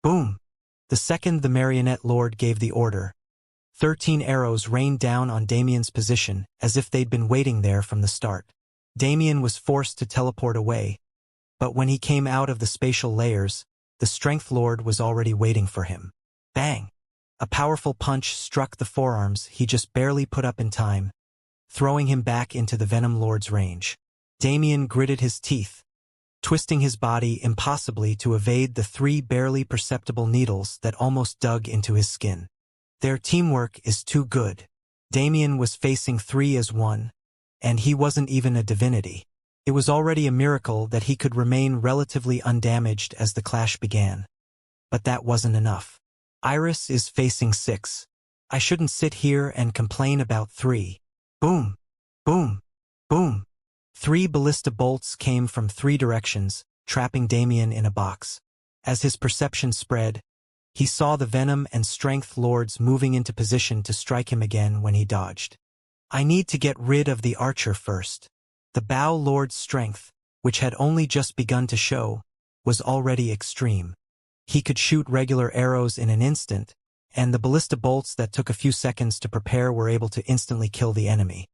Boom! The second the marionette lord gave the order, 13 arrows rained down on Damien's position as if they'd been waiting there from the start. Damien was forced to teleport away, but when he came out of the spatial layers, the Strength Lord was already waiting for him. Bang! A powerful punch struck the forearms he just barely put up in time, throwing him back into the Venom Lord's range. Damien gritted his teeth, twisting his body impossibly to evade the 3 barely perceptible needles that almost dug into his skin. Their teamwork is too good. Damien was facing 3 as 1, and he wasn't even a divinity. It was already a miracle that he could remain relatively undamaged as the clash began. But that wasn't enough. Iris is facing 6. I shouldn't sit here and complain about 3. Boom! Boom! Boom! 3 ballista bolts came from 3 directions, trapping Damien in a box. As his perception spread, he saw the Venom and Strength Lords moving into position to strike him again when he dodged. I need to get rid of the archer first. The Bow Lord's strength, which had only just begun to show, was already extreme. He could shoot regular arrows in an instant, and the ballista bolts that took a few seconds to prepare were able to instantly kill the enemy.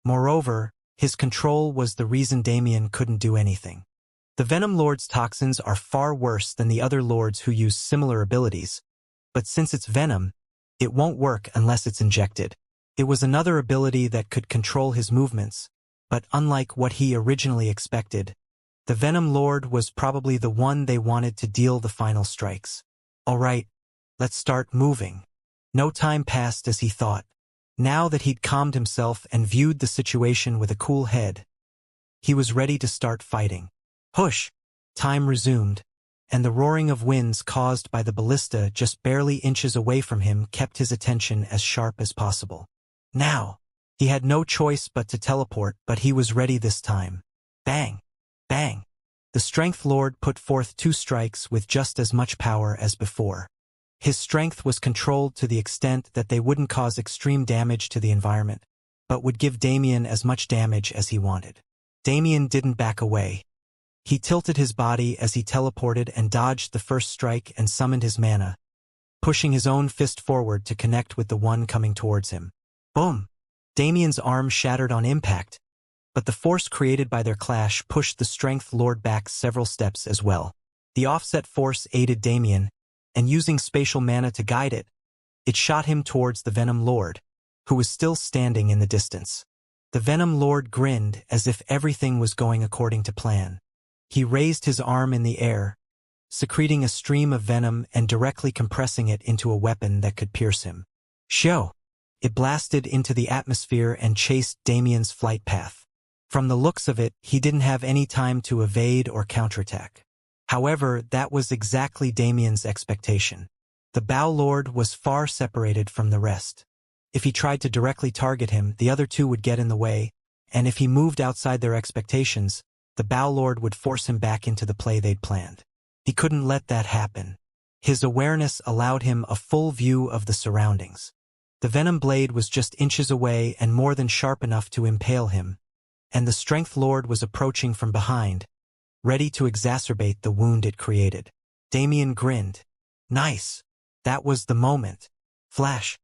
Moreover, his control was the reason Damien couldn't do anything. The Venom Lord's toxins are far worse than the other lords who use similar abilities, but since it's venom, it won't work unless it's injected. It was another ability that could control his movements, but unlike what he originally expected, the Venom Lord was probably the one they wanted to deal the final strikes. All right, let's start moving. No time passed as he thought. Now that he'd calmed himself and viewed the situation with a cool head, he was ready to start fighting. Hush! Time resumed, and the roaring of winds caused by the ballista just barely inches away from him kept his attention as sharp as possible. Now! He had no choice but to teleport, but he was ready this time. Bang! Bang! The Strength Lord put forth 2 strikes with just as much power as before. His strength was controlled to the extent that they wouldn't cause extreme damage to the environment, but would give Damien as much damage as he wanted. Damien didn't back away. He tilted his body as he teleported and dodged the first strike and summoned his mana, pushing his own fist forward to connect with the one coming towards him. Boom! Damien's arm shattered on impact, but the force created by their clash pushed the Strength Lord back several steps as well. The offset force aided Damien, and using spatial mana to guide it, it shot him towards the Venom Lord, who was still standing in the distance. The Venom Lord grinned as if everything was going according to plan. He raised his arm in the air, secreting a stream of venom and directly compressing it into a weapon that could pierce him. Shoo! It blasted into the atmosphere and chased Damien's flight path. From the looks of it, he didn't have any time to evade or counterattack. However, that was exactly Damien's expectation. The Bow Lord was far separated from the rest. If he tried to directly target him, the other 2 would get in the way, and if he moved outside their expectations, the Bow Lord would force him back into the play they'd planned. He couldn't let that happen. His awareness allowed him a full view of the surroundings. The Venom Blade was just inches away and more than sharp enough to impale him, and the Strength Lord was approaching from behind, ready to exacerbate the wound it created. Damien grinned. Nice! That was the moment. Flash!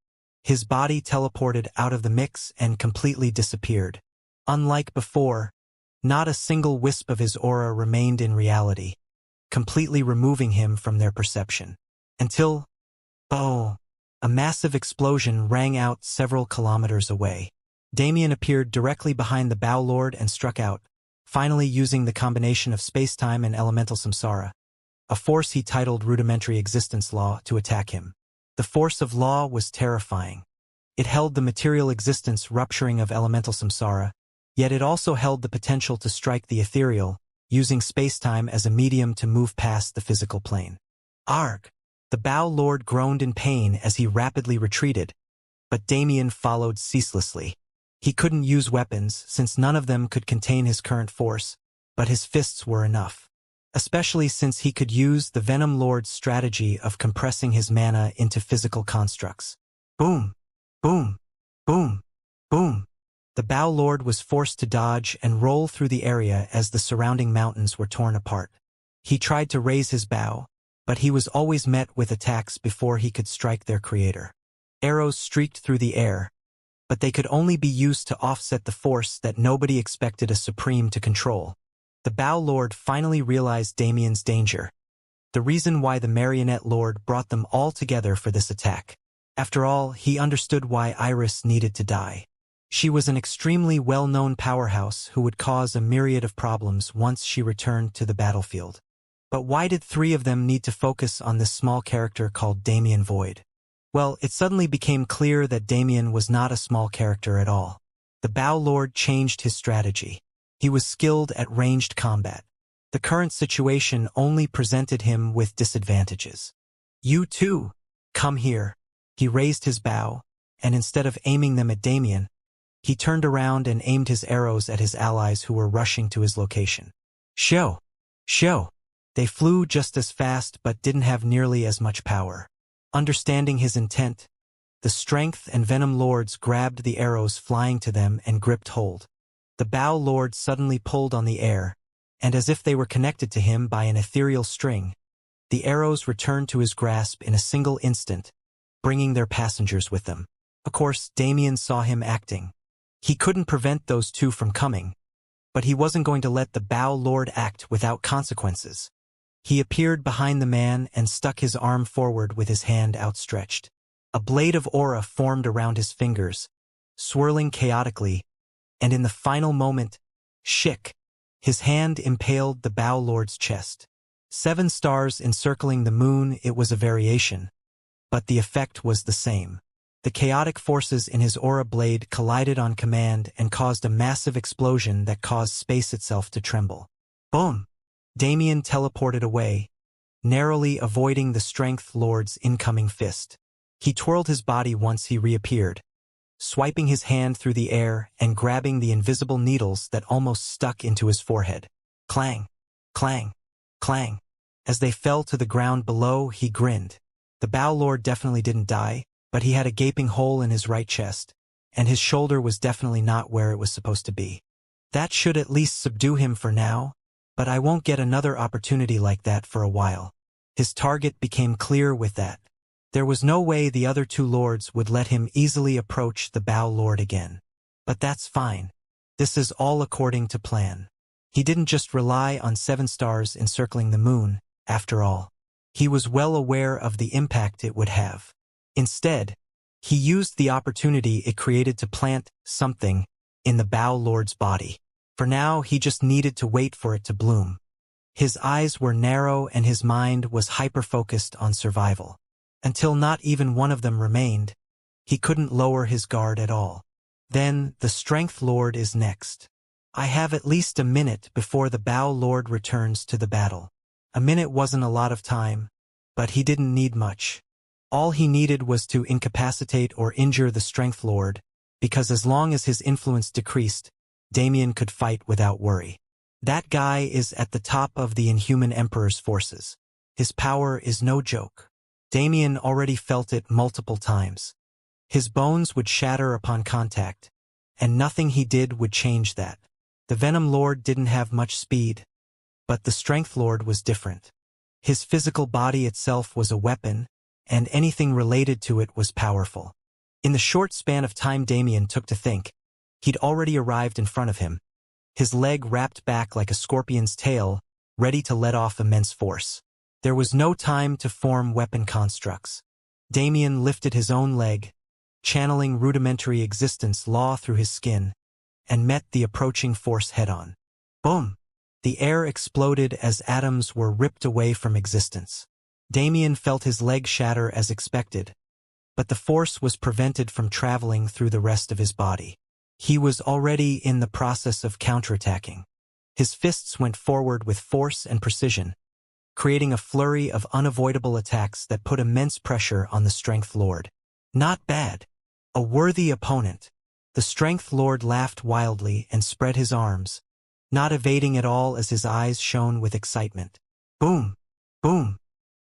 His body teleported out of the mix and completely disappeared. Unlike before, not a single wisp of his aura remained in reality, completely removing him from their perception. Until, oh, a massive explosion rang out several kilometers away. Damien appeared directly behind the Bow Lord and struck out, finally using the combination of space-time and elemental samsara, a force he titled Rudimentary Existence Law, to attack him. The force of law was terrifying. It held the material existence rupturing of elemental samsara, yet it also held the potential to strike the ethereal, using space-time as a medium to move past the physical plane. Arg! The Bow Lord groaned in pain as he rapidly retreated, but Damien followed ceaselessly. He couldn't use weapons since none of them could contain his current force, but his fists were enough. Especially since he could use the Venom Lord's strategy of compressing his mana into physical constructs. Boom! Boom! Boom! Boom! The Bow Lord was forced to dodge and roll through the area as the surrounding mountains were torn apart. He tried to raise his bow, but he was always met with attacks before he could strike their creator. Arrows streaked through the air, but they could only be used to offset the force that nobody expected a Supreme to control. The Bow Lord finally realized Damien's danger, the reason why the Marionette Lord brought them all together for this attack. After all, he understood why Iris needed to die. She was an extremely well-known powerhouse who would cause a myriad of problems once she returned to the battlefield. But why did three of them need to focus on this small character called Damien Void? Well, it suddenly became clear that Damien was not a small character at all. The Bow Lord changed his strategy. He was skilled at ranged combat. The current situation only presented him with disadvantages. You too, come here. He raised his bow, and instead of aiming them at Damien, he turned around and aimed his arrows at his allies who were rushing to his location. Show! They flew just as fast but didn't have nearly as much power. Understanding his intent, the Strength and Venom Lords grabbed the arrows flying to them and gripped hold. The Bow Lord suddenly pulled on the air, and as if they were connected to him by an ethereal string, the arrows returned to his grasp in a single instant, bringing their passengers with them. Of course, Damien saw him acting. He couldn't prevent those two from coming, but he wasn't going to let the Bow Lord act without consequences. He appeared behind the man and stuck his arm forward with his hand outstretched. A blade of aura formed around his fingers, swirling chaotically, and in the final moment, shick, his hand impaled the Bow Lord's chest. 7 stars encircling the moon. It was a variation, but the effect was the same. The chaotic forces in his aura blade collided on command and caused a massive explosion that caused space itself to tremble. Boom! Damien teleported away, narrowly avoiding the Strength Lord's incoming fist. He twirled his body once he reappeared, swiping his hand through the air and grabbing the invisible needles that almost stuck into his forehead. Clang! Clang! Clang! As they fell to the ground below, he grinned. The Bow Lord definitely didn't die, but he had a gaping hole in his right chest, and his shoulder was definitely not where it was supposed to be. That should at least subdue him for now, but I won't get another opportunity like that for a while. His target became clear with that. There was no way the other 2 lords would let him easily approach the Bow Lord again. But that's fine. This is all according to plan. He didn't just rely on 7 stars encircling the moon, after all. He was well aware of the impact it would have. Instead, he used the opportunity it created to plant something in the Bow Lord's body. For now, he just needed to wait for it to bloom. His eyes were narrow and his mind was hyper-focused on survival. Until not even one of them remained, he couldn't lower his guard at all. Then, the Strength Lord is next. I have at least a minute before the Bow Lord returns to the battle. A minute wasn't a lot of time, but he didn't need much. All he needed was to incapacitate or injure the Strength Lord, because as long as his influence decreased, Damien could fight without worry. That guy is at the top of the Inhuman Emperor's forces. His power is no joke. Damien already felt it multiple times. His bones would shatter upon contact, and nothing he did would change that. The Venom Lord didn't have much speed, but the Strength Lord was different. His physical body itself was a weapon, and anything related to it was powerful. In the short span of time Damien took to think, he'd already arrived in front of him, his leg wrapped back like a scorpion's tail, ready to let off immense force. There was no time to form weapon constructs. Damien lifted his own leg, channeling rudimentary existence law through his skin, and met the approaching force head-on. Boom! The air exploded as atoms were ripped away from existence. Damien felt his leg shatter as expected, but the force was prevented from traveling through the rest of his body. He was already in the process of counterattacking. His fists went forward with force and precision, creating a flurry of unavoidable attacks that put immense pressure on the Strength Lord. Not bad. A worthy opponent. The Strength Lord laughed wildly and spread his arms, not evading at all as his eyes shone with excitement. Boom! Boom!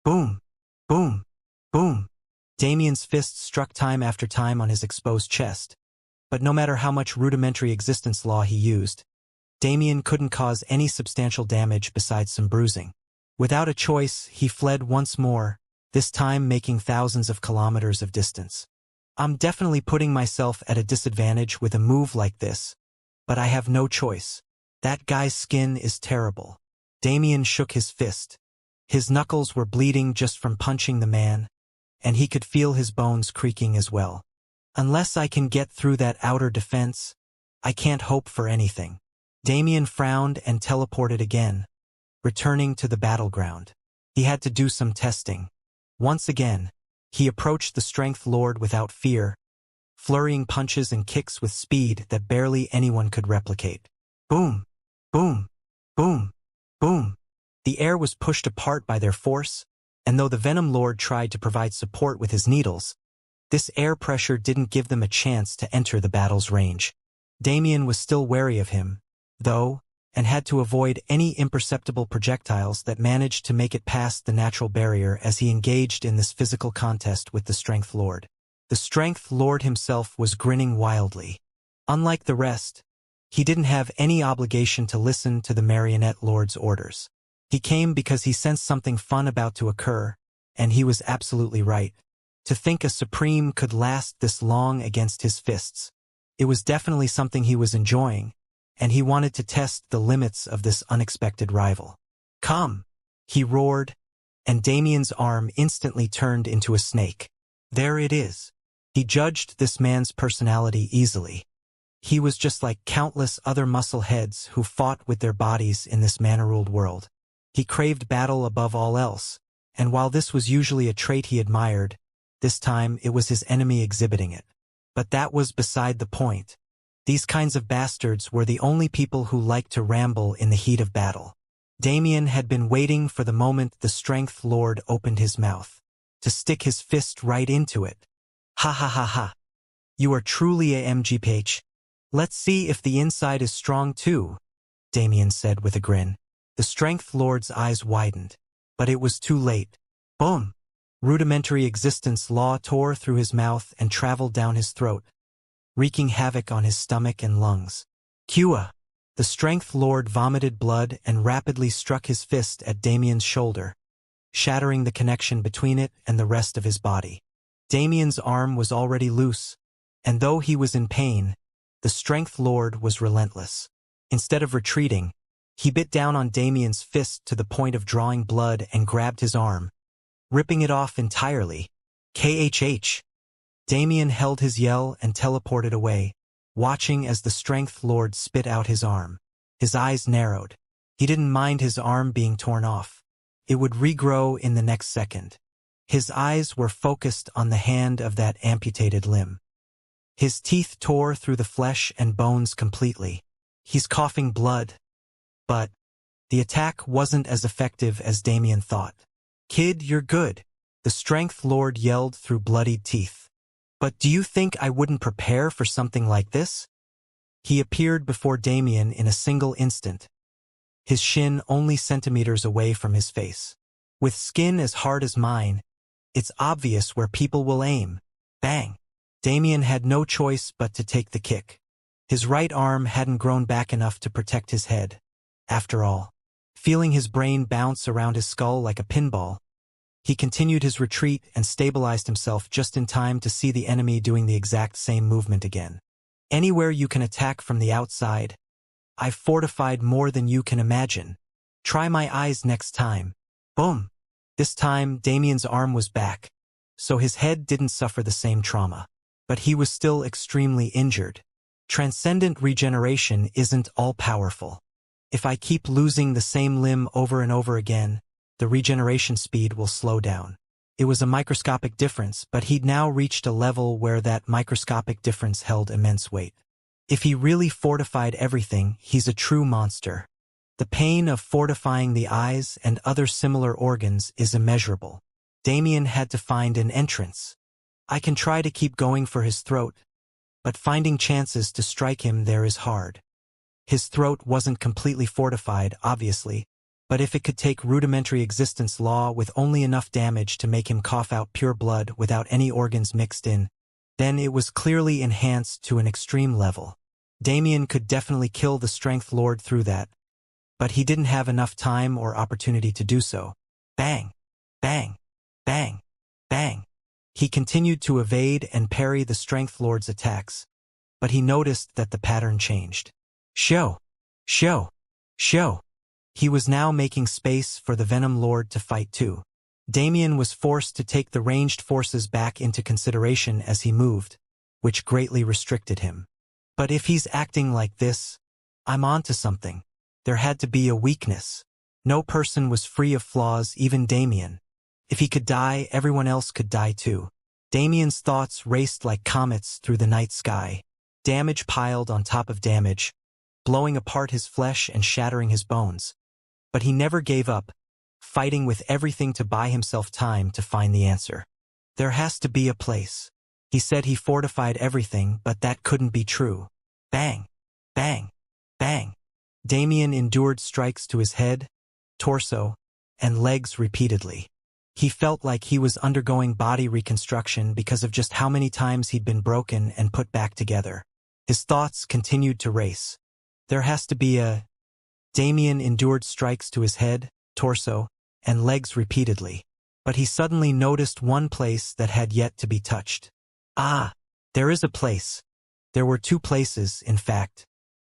Boom! Boom! Boom! Damien's fists struck time after time on his exposed chest, but no matter how much rudimentary existence law he used, Damien couldn't cause any substantial damage besides some bruising. Without a choice, he fled once more, this time making thousands of kilometers of distance. I'm definitely putting myself at a disadvantage with a move like this, but I have no choice. That guy's skin is terrible. Damien shook his fist. His knuckles were bleeding just from punching the man, and he could feel his bones creaking as well. Unless I can get through that outer defense, I can't hope for anything. Damien frowned and teleported again, returning to the battleground. He had to do some testing. Once again, he approached the Strength Lord without fear, flurrying punches and kicks with speed that barely anyone could replicate. Boom! Boom! Boom! Boom! The air was pushed apart by their force, and though the Venom Lord tried to provide support with his needles, this air pressure didn't give them a chance to enter the battle's range. Damien was still wary of him, though, and had to avoid any imperceptible projectiles that managed to make it past the natural barrier as he engaged in this physical contest with the Strength Lord. The Strength Lord himself was grinning wildly. Unlike the rest, he didn't have any obligation to listen to the Marionette Lord's orders. He came because he sensed something fun about to occur, and he was absolutely right. To think a Supreme could last this long against his fists. It was definitely something he was enjoying, and he wanted to test the limits of this unexpected rival. Come! He roared, and Damien's arm instantly turned into a snake. There it is. He judged this man's personality easily. He was just like countless other muscle heads who fought with their bodies in this man-ruled world. He craved battle above all else, and while this was usually a trait he admired, this time it was his enemy exhibiting it. But that was beside the point. These kinds of bastards were the only people who liked to ramble in the heat of battle. Damien had been waiting for the moment the Strength Lord opened his mouth, to stick his fist right into it. Ha ha ha ha. You are truly a MGPH. Let's see if the inside is strong too, Damien said with a grin. The Strength Lord's eyes widened, but it was too late. Boom! Rudimentary existence law tore through his mouth and traveled down his throat, wreaking havoc on his stomach and lungs. Kua! The Strength Lord vomited blood and rapidly struck his fist at Damien's shoulder, shattering the connection between it and the rest of his body. Damien's arm was already loose, and though he was in pain, the Strength Lord was relentless. Instead of retreating, he bit down on Damien's fist to the point of drawing blood and grabbed his arm, ripping it off entirely. KHH! Damien held his yell and teleported away, watching as the Strength Lord spit out his arm. His eyes narrowed. He didn't mind his arm being torn off. It would regrow in the next second. His eyes were focused on the hand of that amputated limb. His teeth tore through the flesh and bones completely. He's coughing blood. But the attack wasn't as effective as Damien thought. Kid, you're good, the Strength Lord yelled through bloodied teeth. But do you think I wouldn't prepare for something like this? He appeared before Damien in a single instant, his shin only centimeters away from his face. With skin as hard as mine, it's obvious where people will aim. Bang! Damien had no choice but to take the kick. His right arm hadn't grown back enough to protect his head. After all, feeling his brain bounce around his skull like a pinball, he continued his retreat and stabilized himself just in time to see the enemy doing the exact same movement again. Anywhere you can attack from the outside, I've fortified more than you can imagine. Try my eyes next time. Boom! This time, Damien's arm was back, so his head didn't suffer the same trauma. But he was still extremely injured. Transcendent regeneration isn't all-powerful. If I keep losing the same limb over and over again, the regeneration speed will slow down. It was a microscopic difference, but he'd now reached a level where that microscopic difference held immense weight. If he really fortified everything, he's a true monster. The pain of fortifying the eyes and other similar organs is immeasurable. Damien had to find an entrance. I can try to keep going for his throat, but finding chances to strike him there is hard. His throat wasn't completely fortified, obviously, but if it could take rudimentary existence law with only enough damage to make him cough out pure blood without any organs mixed in, then it was clearly enhanced to an extreme level. Damien could definitely kill the Strength Lord through that, But he didn't have enough time or opportunity to do so. Bang! Bang! Bang! Bang! He continued to evade and parry the Strength Lord's attacks, but he noticed that the pattern changed. Show! Show! Show! He was now making space for the Venom Lord to fight too. Damien was forced to take the ranged forces back into consideration as he moved, which greatly restricted him. But if he's acting like this, I'm on to something. There had to be a weakness. No person was free of flaws, even Damien. If he could die, everyone else could die too. Damien's thoughts raced like comets through the night sky. Damage piled on top of damage, blowing apart his flesh and shattering his bones. But he never gave up, fighting with everything to buy himself time to find the answer. There has to be a place. He said he fortified everything, but that couldn't be true. Bang! Bang! Bang! Damien endured strikes to his head, torso, and legs repeatedly. He felt like he was undergoing body reconstruction because of just how many times he'd been broken and put back together. His thoughts continued to race. There has to be a... Damien endured strikes to his head, torso, and legs repeatedly, but he suddenly noticed one place that had yet to be touched. Ah, there is a place. There were two places, in fact.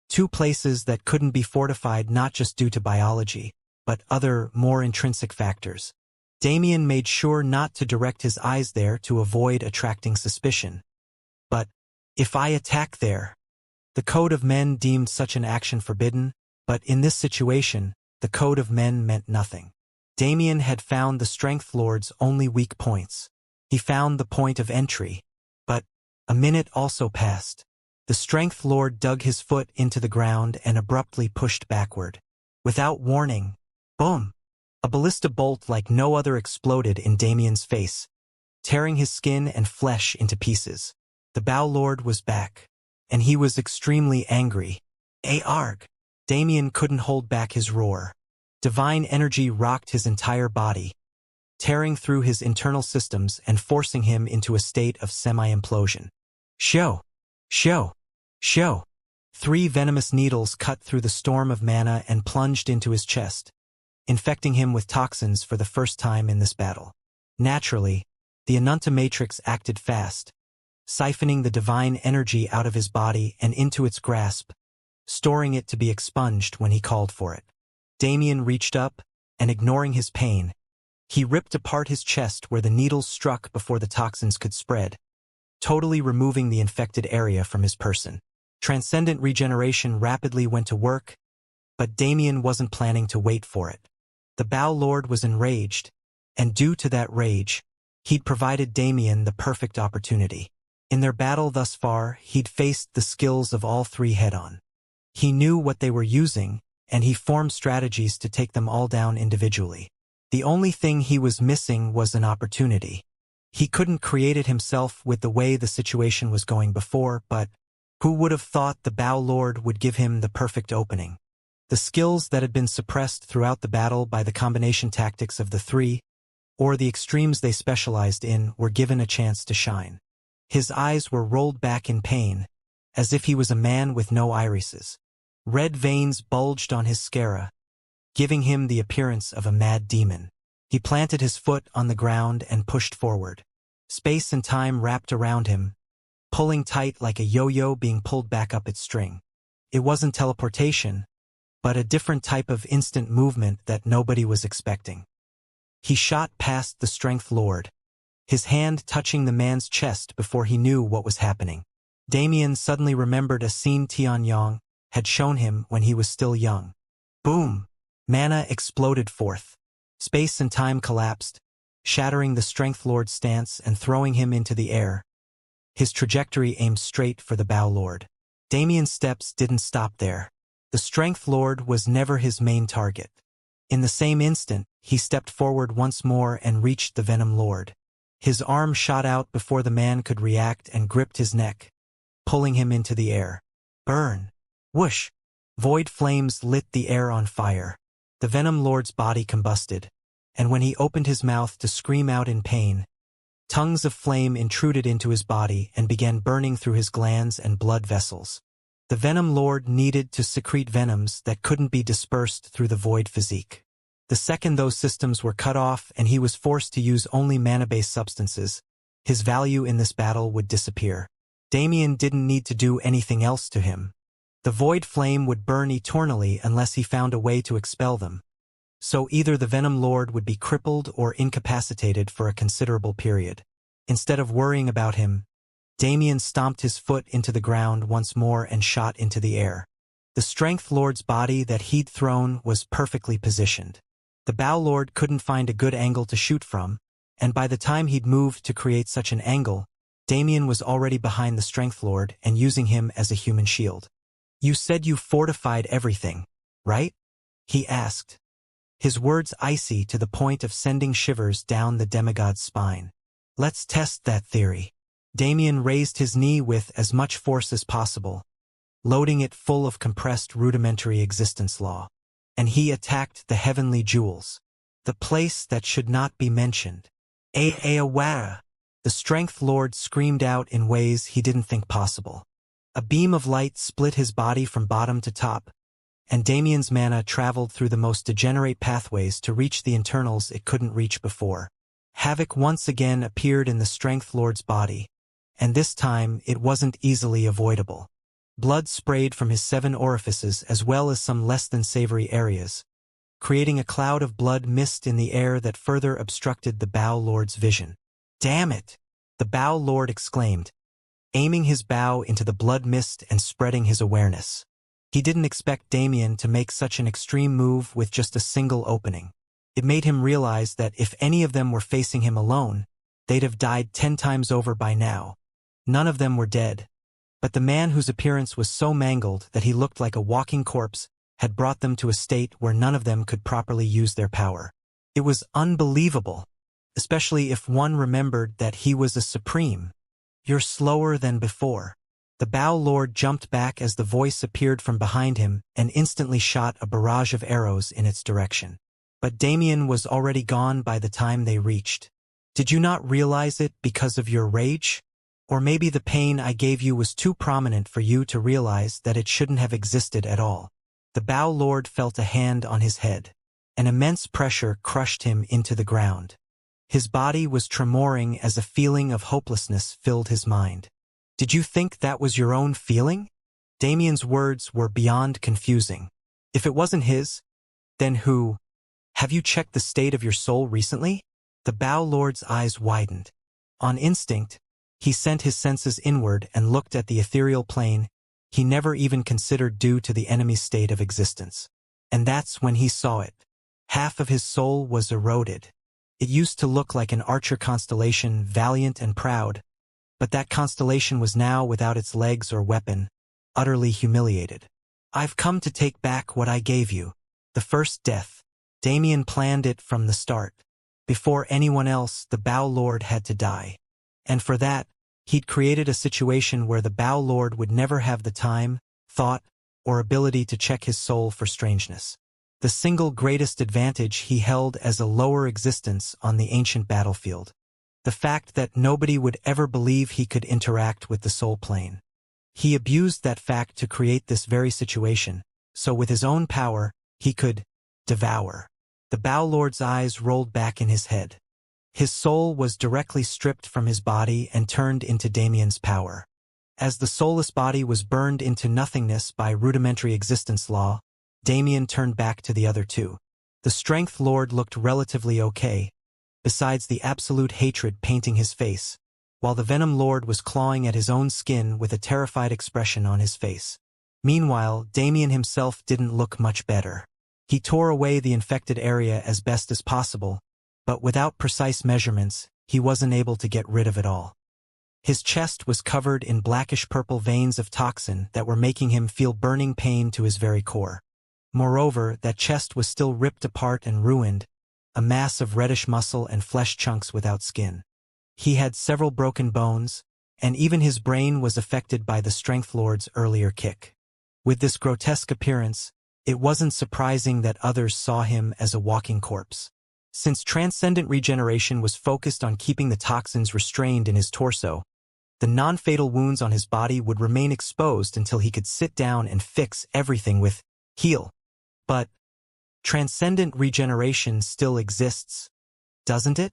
Two places that couldn't be fortified not just due to biology, but other, more intrinsic factors. Damien made sure not to direct his eyes there to avoid attracting suspicion. But, if I attack there? The Code of Men deemed such an action forbidden, but in this situation, the Code of Men meant nothing. Damien had found the Strength Lord's only weak points. He found the point of entry. But a minute also passed. The Strength Lord dug his foot into the ground and abruptly pushed backward. Without warning, boom! A ballista bolt like no other exploded in Damien's face, tearing his skin and flesh into pieces. The Bow Lord was back, and he was extremely angry. Arg! Damien couldn't hold back his roar. Divine energy rocked his entire body, tearing through his internal systems and forcing him into a state of semi-implosion. Show! Show! Show! 3 venomous needles cut through the storm of mana and plunged into his chest, infecting him with toxins for the first time in this battle. Naturally, the Anunta Matrix acted fast, siphoning the divine energy out of his body and into its grasp, storing it to be expunged when he called for it. Damien reached up, and ignoring his pain, he ripped apart his chest where the needles struck before the toxins could spread, totally removing the infected area from his person. Transcendent regeneration rapidly went to work, but Damien wasn't planning to wait for it. The Bow Lord was enraged, and due to that rage, he'd provided Damien the perfect opportunity. In their battle thus far, he'd faced the skills of all 3 head-on. He knew what they were using, and he formed strategies to take them all down individually. The only thing he was missing was an opportunity. He couldn't create it himself with the way the situation was going before, but who would have thought the Bow Lord would give him the perfect opening? The skills that had been suppressed throughout the battle by the combination tactics of the 3, or the extremes they specialized in, were given a chance to shine. His eyes were rolled back in pain, as if he was a man with no irises. Red veins bulged on his scara, giving him the appearance of a mad demon. He planted his foot on the ground and pushed forward. Space and time wrapped around him, pulling tight like a yo-yo being pulled back up its string. It wasn't teleportation, but a different type of instant movement that nobody was expecting. He shot past the Strength Lord, his hand touching the man's chest before he knew what was happening. Damien suddenly remembered a scene Tianyong had shown him when he was still young. Boom! Mana exploded forth. Space and time collapsed, shattering the Strength Lord's stance and throwing him into the air. His trajectory aimed straight for the Bow Lord. Damien's steps didn't stop there. The Strength Lord was never his main target. In the same instant, he stepped forward once more and reached the Venom Lord. His arm shot out before the man could react and gripped his neck, pulling him into the air. Burn! Whoosh! Void flames lit the air on fire. The Venom Lord's body combusted, and when he opened his mouth to scream out in pain, tongues of flame intruded into his body and began burning through his glands and blood vessels. The Venom Lord needed to secrete venoms that couldn't be dispersed through the void physique. The second those systems were cut off and he was forced to use only mana-based substances, his value in this battle would disappear. Damien didn't need to do anything else to him. The void flame would burn eternally unless he found a way to expel them. So either the Venom Lord would be crippled or incapacitated for a considerable period. Instead of worrying about him, Damien stomped his foot into the ground once more and shot into the air. The Strength Lord's body that he'd thrown was perfectly positioned. The Bow Lord couldn't find a good angle to shoot from, and by the time he'd moved to create such an angle, Damien was already behind the Strength Lord and using him as a human shield. "You said you fortified everything, right?" he asked, his words icy to the point of sending shivers down the demigod's spine. "Let's test that theory." Damien raised his knee with as much force as possible, loading it full of compressed rudimentary existence law. And he attacked the heavenly jewels, the place that should not be mentioned. Awara! The Strength Lord screamed out in ways he didn't think possible. A beam of light split his body from bottom to top, and Damien's mana traveled through the most degenerate pathways to reach the internals it couldn't reach before. Havoc once again appeared in the Strength Lord's body, and this time it wasn't easily avoidable. Blood sprayed from his 7 orifices as well as some less than savory areas, creating a cloud of blood mist in the air that further obstructed the Bow Lord's vision. "Damn it!" the Bow Lord exclaimed, aiming his bow into the blood mist and spreading his awareness. He didn't expect Damien to make such an extreme move with just a single opening. It made him realize that if any of them were facing him alone, they'd have died 10 times over by now. None of them were dead, but the man whose appearance was so mangled that he looked like a walking corpse had brought them to a state where none of them could properly use their power. It was unbelievable, especially if one remembered that he was a supreme. "You're slower than before." The Bow Lord jumped back as the voice appeared from behind him and instantly shot a barrage of arrows in its direction. But Damien was already gone by the time they reached. "Did you not realize it because of your rage? Or maybe the pain I gave you was too prominent for you to realize that it shouldn't have existed at all." The Bow Lord felt a hand on his head. An immense pressure crushed him into the ground. His body was tremoring as a feeling of hopelessness filled his mind. "Did you think that was your own feeling?" Damien's words were beyond confusing. If it wasn't his, then who? "Have you checked the state of your soul recently?" The Bow Lord's eyes widened. On instinct, he sent his senses inward and looked at the ethereal plane he never even considered due to the enemy's state of existence. And that's when he saw it. Half of his soul was eroded. It used to look like an archer constellation, valiant and proud, but that constellation was now without its legs or weapon, utterly humiliated. "I've come to take back what I gave you." The first death. Damien planned it from the start. Before anyone else, the Bow Lord had to die. And for that, he'd created a situation where the Bow Lord would never have the time, thought, or ability to check his soul for strangeness. The single greatest advantage he held as a lower existence on the ancient battlefield. The fact that nobody would ever believe he could interact with the soul plane. He abused that fact to create this very situation, so with his own power, he could devour. The Bow Lord's eyes rolled back in his head. His soul was directly stripped from his body and turned into Damien's power. As the soulless body was burned into nothingness by rudimentary existence law, Damien turned back to the other two. The Strength Lord looked relatively okay, besides the absolute hatred painting his face, while the Venom Lord was clawing at his own skin with a terrified expression on his face. Meanwhile, Damien himself didn't look much better. He tore away the infected area as best as possible, but without precise measurements, he wasn't able to get rid of it all. His chest was covered in blackish-purple veins of toxin that were making him feel burning pain to his very core. Moreover, that chest was still ripped apart and ruined, a mass of reddish muscle and flesh chunks without skin. He had several broken bones, and even his brain was affected by the Strength Lord's earlier kick. With this grotesque appearance, it wasn't surprising that others saw him as a walking corpse. Since transcendent regeneration was focused on keeping the toxins restrained in his torso, The non-fatal wounds on his body would remain exposed until he could sit down and fix everything with heal. But transcendent regeneration still exists, doesn't it?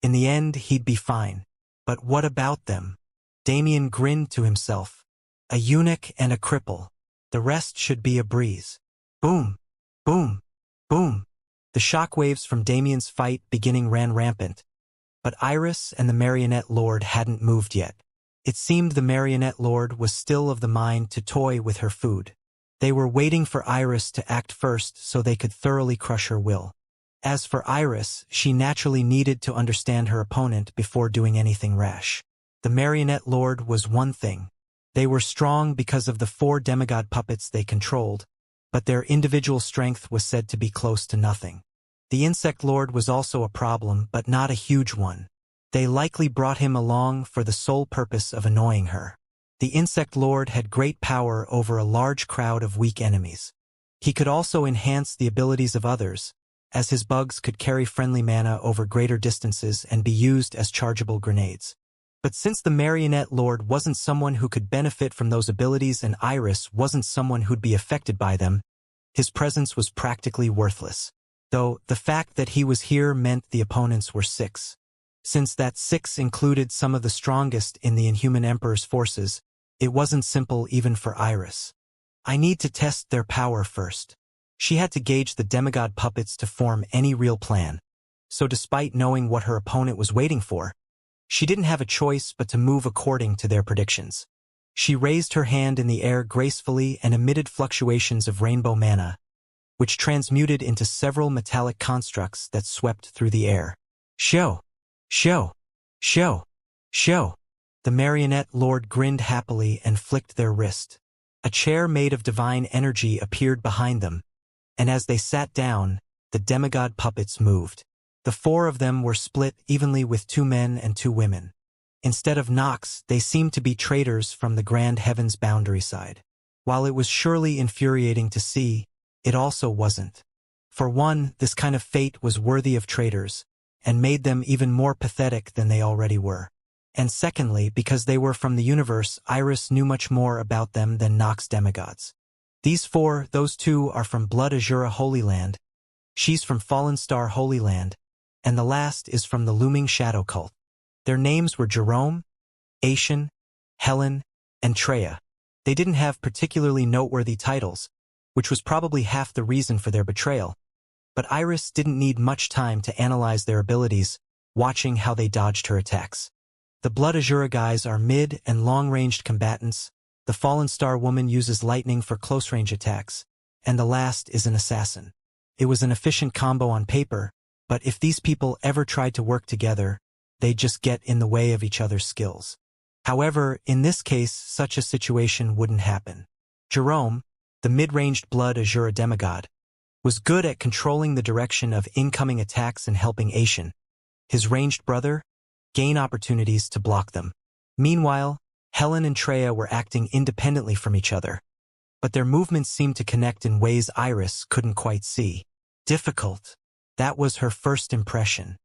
In the end, he'd be fine. But what about them? Damien grinned to himself. A eunuch and a cripple. The rest should be a breeze. Boom, boom, boom. The shockwaves from Damien's fight beginning ran rampant. But Iris and the Marionette Lord hadn't moved yet. It seemed the Marionette Lord was still of the mind to toy with her food. They were waiting for Iris to act first so they could thoroughly crush her will. As for Iris, she naturally needed to understand her opponent before doing anything rash. The Marionette Lord was one thing. They were strong because of the 4 demigod puppets they controlled, but their individual strength was said to be close to nothing. The Insect Lord was also a problem, but not a huge one. They likely brought him along for the sole purpose of annoying her. The Insect Lord had great power over a large crowd of weak enemies. He could also enhance the abilities of others, as his bugs could carry friendly mana over greater distances and be used as chargeable grenades. But since the Marionette Lord wasn't someone who could benefit from those abilities and Iris wasn't someone who'd be affected by them, his presence was practically worthless. Though the fact that he was here meant the opponents were 6. Since that 6 included some of the strongest in the Inhuman Emperor's forces, it wasn't simple even for Iris. I need to test their power first. She had to gauge the demigod puppets to form any real plan. So despite knowing what her opponent was waiting for, she didn't have a choice but to move according to their predictions. She raised her hand in the air gracefully and emitted fluctuations of rainbow mana, which transmuted into several metallic constructs that swept through the air. Show! Show! Show! Show! The Marionette Lord grinned happily and flicked their wrist. A chair made of divine energy appeared behind them, and as they sat down, the demigod puppets moved. The 4 of them were split evenly with 2 men and 2 women. Instead of Nox, they seemed to be traitors from the grand heaven's boundary side. While it was surely infuriating to see, it also wasn't. For one, this kind of fate was worthy of traitors, and made them even more pathetic than they already were. And secondly, because they were from the universe, Iris knew much more about them than Nox demigods. These 4, those 2 are from Blood Azura Holy Land, she's from Fallen Star Holy Land, and the last is from the Looming Shadow Cult. Their names were Jerome, Asian, Helen, and Treya. They didn't have particularly noteworthy titles, which was probably half the reason for their betrayal. But Iris didn't need much time to analyze their abilities, watching how they dodged her attacks. The Blood Azura guys are mid- and long-ranged combatants, the Fallen Star woman uses lightning for close-range attacks, and the last is an assassin. It was an efficient combo on paper, but if these people ever tried to work together, they'd just get in the way of each other's skills. However, in this case, such a situation wouldn't happen. Jerome, the mid-ranged Blood Azura demigod, was good at controlling the direction of incoming attacks and helping Asian, his ranged brother, gain opportunities to block them. Meanwhile, Helen and Treya were acting independently from each other, but their movements seemed to connect in ways Iris couldn't quite see. Difficult. That was her first impression.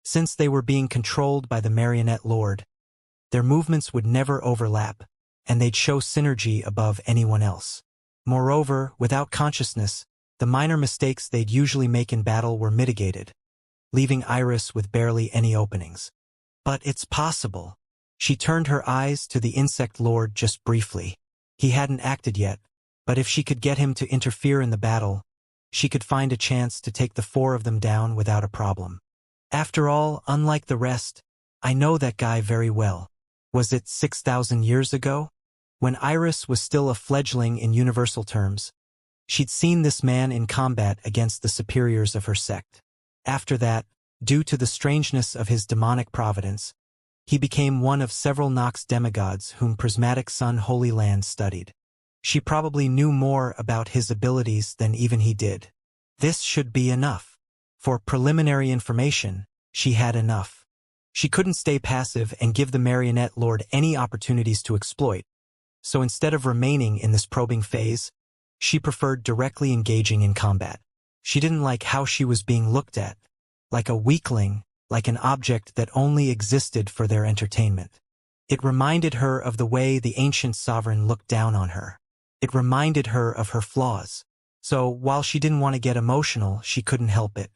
Since they were being controlled by the Marionette Lord, their movements would never overlap, and they'd show synergy above anyone else. Moreover, without consciousness, the minor mistakes they'd usually make in battle were mitigated, leaving Iris with barely any openings. But it's possible. She turned her eyes to the Insect Lord just briefly. He hadn't acted yet, but if she could get him to interfere in the battle, she could find a chance to take the 4 of them down without a problem. After all, unlike the rest, I know that guy very well. Was it 6,000 years ago? When Iris was still a fledgling in universal terms, she'd seen this man in combat against the superiors of her sect. After that, due to the strangeness of his demonic providence, he became one of several Nox demigods whom Prismatic Sun Holy Land studied. She probably knew more about his abilities than even he did. This should be enough. For preliminary information, she had enough. She couldn't stay passive and give the Marionette Lord any opportunities to exploit, so instead of remaining in this probing phase, she preferred directly engaging in combat. She didn't like how she was being looked at, like a weakling, like an object that only existed for their entertainment. It reminded her of the way the ancient sovereign looked down on her. It reminded her of her flaws. So, while she didn't want to get emotional, she couldn't help it.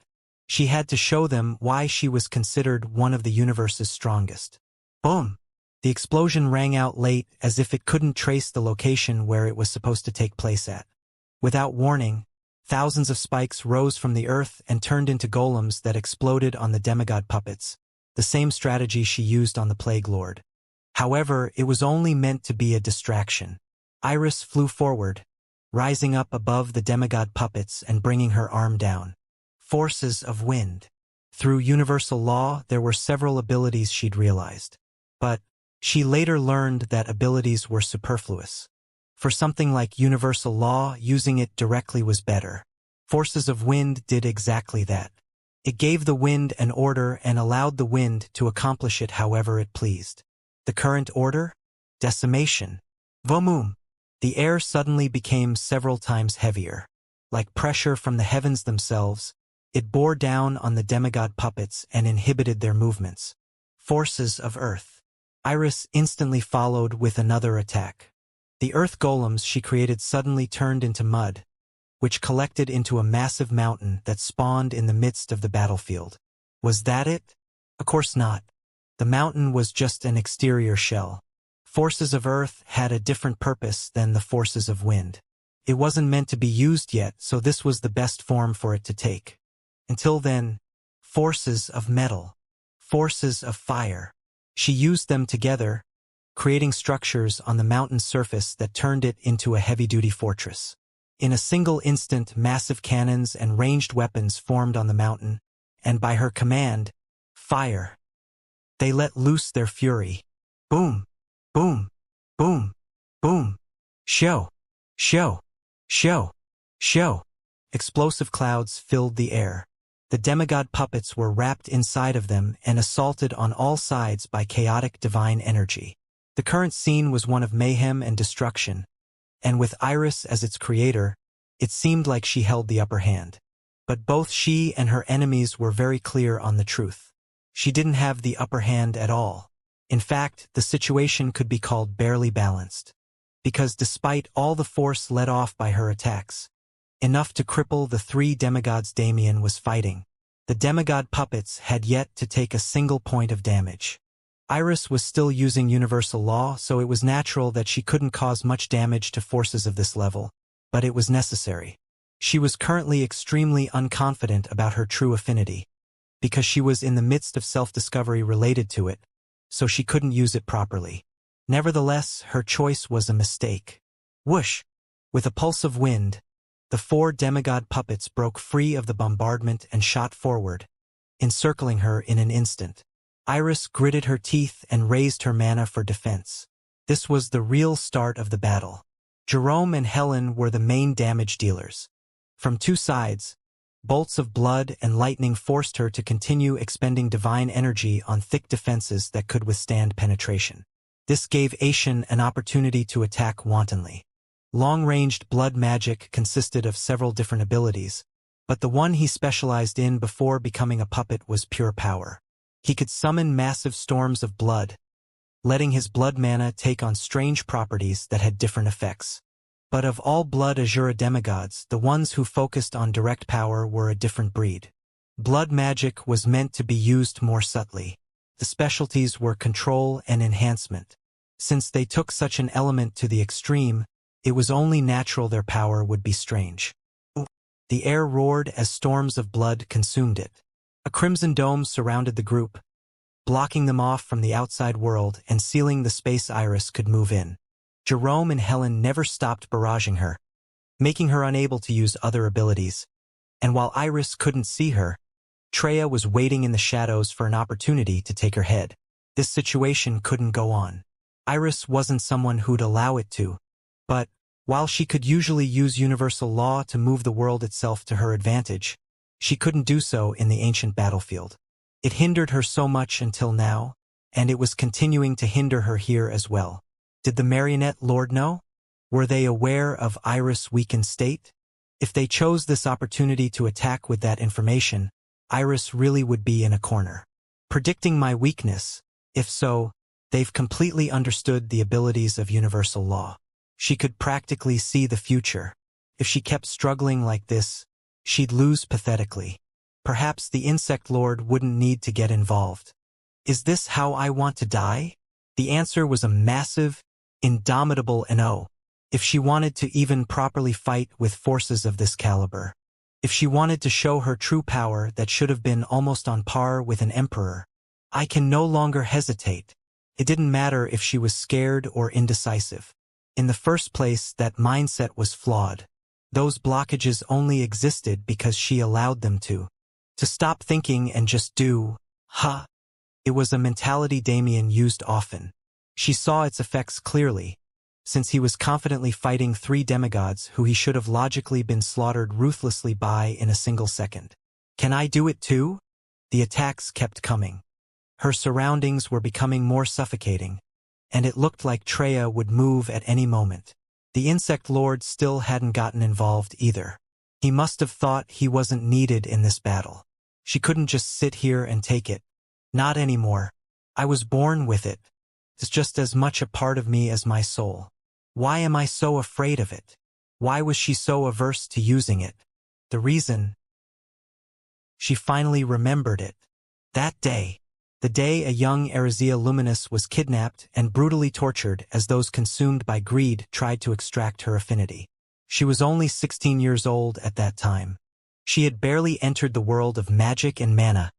She had to show them why she was considered one of the universe's strongest. Boom! The explosion rang out late as if it couldn't trace the location where it was supposed to take place at. Without warning, thousands of spikes rose from the earth and turned into golems that exploded on the demigod puppets, the same strategy she used on the Plague Lord. However, it was only meant to be a distraction. Iris flew forward, rising up above the demigod puppets and bringing her arm down. Forces of wind. Through universal law, there were several abilities she'd realized. But she later learned that abilities were superfluous. For something like universal law, using it directly was better. Forces of wind did exactly that. It gave the wind an order and allowed the wind to accomplish it however it pleased. The current order? Decimation. Vomum. The air suddenly became several times heavier. Like pressure from the heavens themselves, it bore down on the demigod puppets and inhibited their movements. Forces of earth. Iris instantly followed with another attack. The earth golems she created suddenly turned into mud, which collected into a massive mountain that spawned in the midst of the battlefield. Was that it? Of course not. The mountain was just an exterior shell. Forces of earth had a different purpose than the forces of wind. It wasn't meant to be used yet, so this was the best form for it to take. Until then, forces of metal, forces of fire. She used them together, creating structures on the mountain's surface that turned it into a heavy-duty fortress. In a single instant, massive cannons and ranged weapons formed on the mountain, and by her command, fire. They let loose their fury. Boom, boom, boom, boom. Show, show, show, show. Explosive clouds filled the air. The demigod puppets were wrapped inside of them and assaulted on all sides by chaotic divine energy. The current scene was one of mayhem and destruction, and with Iris as its creator, it seemed like she held the upper hand. But both she and her enemies were very clear on the truth. She didn't have the upper hand at all. In fact, the situation could be called barely balanced. Because despite all the force let off by her attacks, enough to cripple the three demigods Damien was fighting, the demigod puppets had yet to take a single point of damage. Iris was still using universal law, so it was natural that she couldn't cause much damage to forces of this level, but it was necessary. She was currently extremely unconfident about her true affinity, because she was in the midst of self-discovery related to it, so she couldn't use it properly. Nevertheless, her choice was a mistake. Whoosh! With a pulse of wind, the four demigod puppets broke free of the bombardment and shot forward, encircling her in an instant. Iris gritted her teeth and raised her mana for defense. This was the real start of the battle. Jerome and Helen were the main damage dealers. From two sides, bolts of blood and lightning forced her to continue expending divine energy on thick defenses that could withstand penetration. This gave Ashen an opportunity to attack wantonly. Long-ranged blood magic consisted of several different abilities, but the one he specialized in before becoming a puppet was pure power. He could summon massive storms of blood, letting his blood mana take on strange properties that had different effects. But of all blood Azura demigods, the ones who focused on direct power were a different breed. Blood magic was meant to be used more subtly. The specialties were control and enhancement. Since they took such an element to the extreme, it was only natural their power would be strange. The air roared as storms of blood consumed it. A crimson dome surrounded the group, blocking them off from the outside world and sealing the space Iris could move in. Jerome and Helen never stopped barraging her, making her unable to use other abilities. And while Iris couldn't see her, Treya was waiting in the shadows for an opportunity to take her head. This situation couldn't go on. Iris wasn't someone who'd allow it to. But, while she could usually use universal law to move the world itself to her advantage, she couldn't do so in the ancient battlefield. It hindered her so much until now, and it was continuing to hinder her here as well. Did the Marionette Lord know? Were they aware of Iris' weakened state? If they chose this opportunity to attack with that information, Iris really would be in a corner. Predicting my weakness? If so, They've completely understood the abilities of universal law. She could practically see the future. If she kept struggling like this, she'd lose pathetically. Perhaps the insect lord wouldn't need to get involved. Is this how I want to die? The answer was a massive, indomitable no. If she wanted to even properly fight with forces of this caliber, if she wanted to show her true power that should have been almost on par with an emperor, I can no longer hesitate. It didn't matter if she was scared or indecisive. In the first place, that mindset was flawed. Those blockages only existed because she allowed them to. To stop thinking and just do, It was a mentality Damien used often. She saw its effects clearly, since he was confidently fighting 3 demigods who he should have logically been slaughtered ruthlessly by in a single second. Can I do it too? The attacks kept coming. Her surroundings were becoming more suffocating, and it looked like Treya would move at any moment. The insect lord still hadn't gotten involved either. He must have thought he wasn't needed in this battle. She couldn't just sit here and take it. Not anymore. I was born with it. It's just as much a part of me as my soul. Why am I so afraid of it? Why was she so averse to using it? The reason. She finally remembered it. That day. The day a young Erizia Luminous was kidnapped and brutally tortured as those consumed by greed tried to extract her affinity. She was only 16 years old at that time. She had barely entered the world of magic and mana,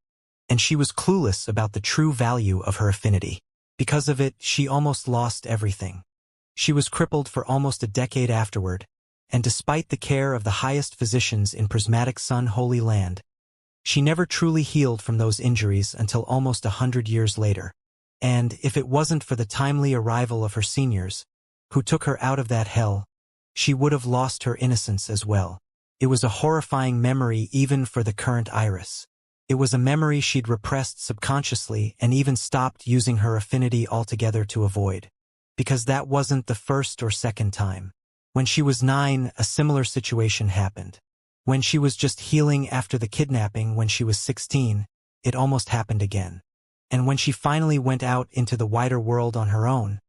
and she was clueless about the true value of her affinity. Because of it, she almost lost everything. She was crippled for almost a decade afterward, and despite the care of the highest physicians in Prismatic Sun Holy Land, she never truly healed from those injuries until almost 100 years later. And if it wasn't for the timely arrival of her seniors, who took her out of that hell, she would have lost her innocence as well. It was a horrifying memory even for the current Iris. It was a memory she'd repressed subconsciously and even stopped using her affinity altogether to avoid. Because that wasn't the first or second time. When she was 9, a similar situation happened. When she was just healing after the kidnapping when she was 16, it almost happened again. And when she finally went out into the wider world on her own,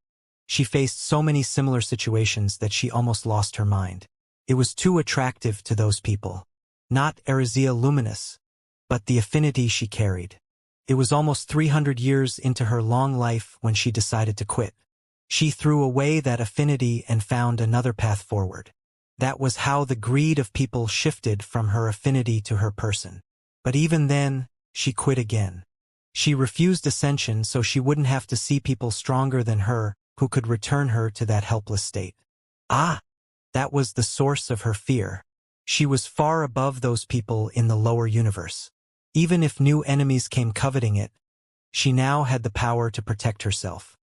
she faced so many similar situations that she almost lost her mind. It was too attractive to those people. Not Erizia Luminous, but the affinity she carried. It was almost 300 years into her long life when she decided to quit. She threw away that affinity and found another path forward. That was how the greed of people shifted from her affinity to her person. But even then, she quit again. She refused Ascension so she wouldn't have to see people stronger than her who could return her to that helpless state. That was the source of her fear. She was far above those people in the lower universe. Even if new enemies came coveting it, she now had the power to protect herself.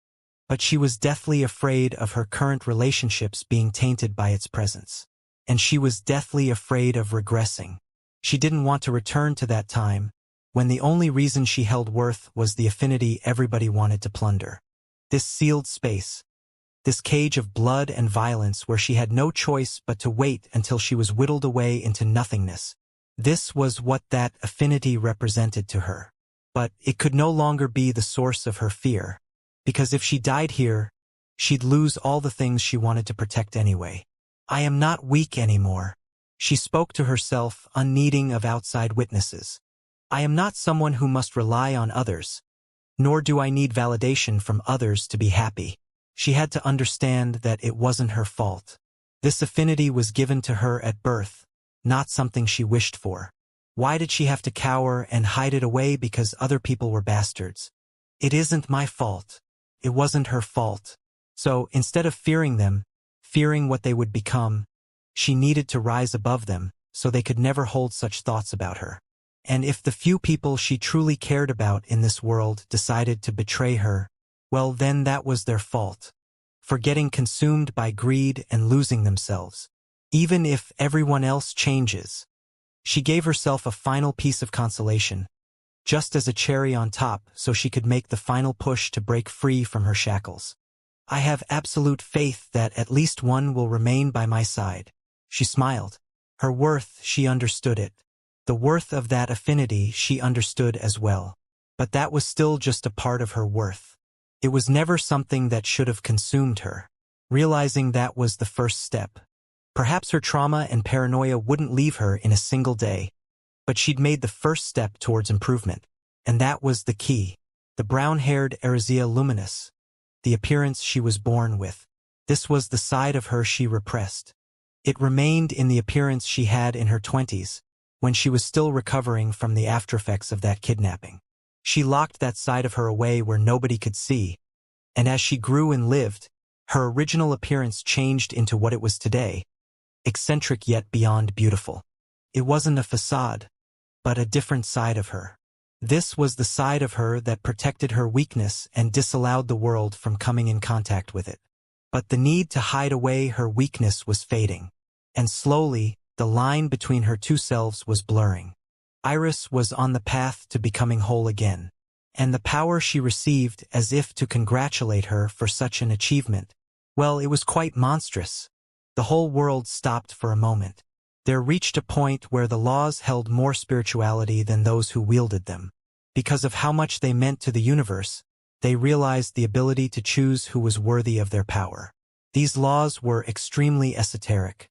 But she was deathly afraid of her current relationships being tainted by its presence. And she was deathly afraid of regressing. She didn't want to return to that time, when the only reason she held worth was the affinity everybody wanted to plunder. This sealed space. This cage of blood and violence where she had no choice but to wait until she was whittled away into nothingness. This was what that affinity represented to her. But it could no longer be the source of her fear. Because if she died here, she'd lose all the things she wanted to protect anyway. I am not weak anymore. She spoke to herself, unneeding of outside witnesses. I am not someone who must rely on others, nor do I need validation from others to be happy. She had to understand that it wasn't her fault. This affinity was given to her at birth, not something she wished for. Why did she have to cower and hide it away because other people were bastards? It isn't my fault. It wasn't her fault. So, instead of fearing them, fearing what they would become, she needed to rise above them so they could never hold such thoughts about her. And if the few people she truly cared about in this world decided to betray her, well then that was their fault. For getting consumed by greed and losing themselves. Even if everyone else changes. She gave herself a final piece of consolation, just as a cherry on top so she could make the final push to break free from her shackles. I have absolute faith that at least one will remain by my side. She smiled. Her worth, she understood it. The worth of that affinity she understood as well. But that was still just a part of her worth. It was never something that should have consumed her. Realizing that was the first step. Perhaps her trauma and paranoia wouldn't leave her in a single day, but she'd made the first step towards improvement. And that was the key. The brown-haired Erizia Luminous. The appearance she was born with. This was the side of her she repressed. It remained in the appearance she had in her 20s, when she was still recovering from the aftereffects of that kidnapping. She locked that side of her away where nobody could see, and as she grew and lived, her original appearance changed into what it was today, eccentric yet beyond beautiful. It wasn't a facade, but a different side of her. This was the side of her that protected her weakness and disallowed the world from coming in contact with it. But the need to hide away her weakness was fading, and slowly, the line between her two selves was blurring. Iris was on the path to becoming whole again, and the power she received as if to congratulate her for such an achievement, well, it was quite monstrous. The whole world stopped for a moment. There reached a point where the laws held more spirituality than those who wielded them. Because of how much they meant to the universe, they realized the ability to choose who was worthy of their power. These laws were extremely esoteric.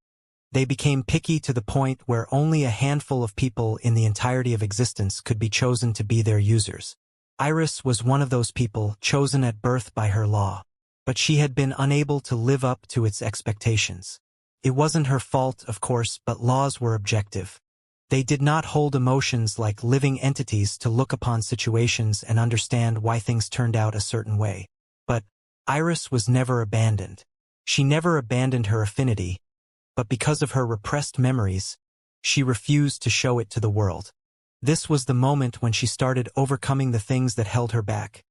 They became picky to the point where only a handful of people in the entirety of existence could be chosen to be their users. Iris was one of those people, chosen at birth by her law. But she had been unable to live up to its expectations. It wasn't her fault, of course, but laws were objective. They did not hold emotions like living entities to look upon situations and understand why things turned out a certain way. But Iris was never abandoned. She never abandoned her affinity, but because of her repressed memories, she refused to show it to the world. This was the moment when she started overcoming the things that held her back,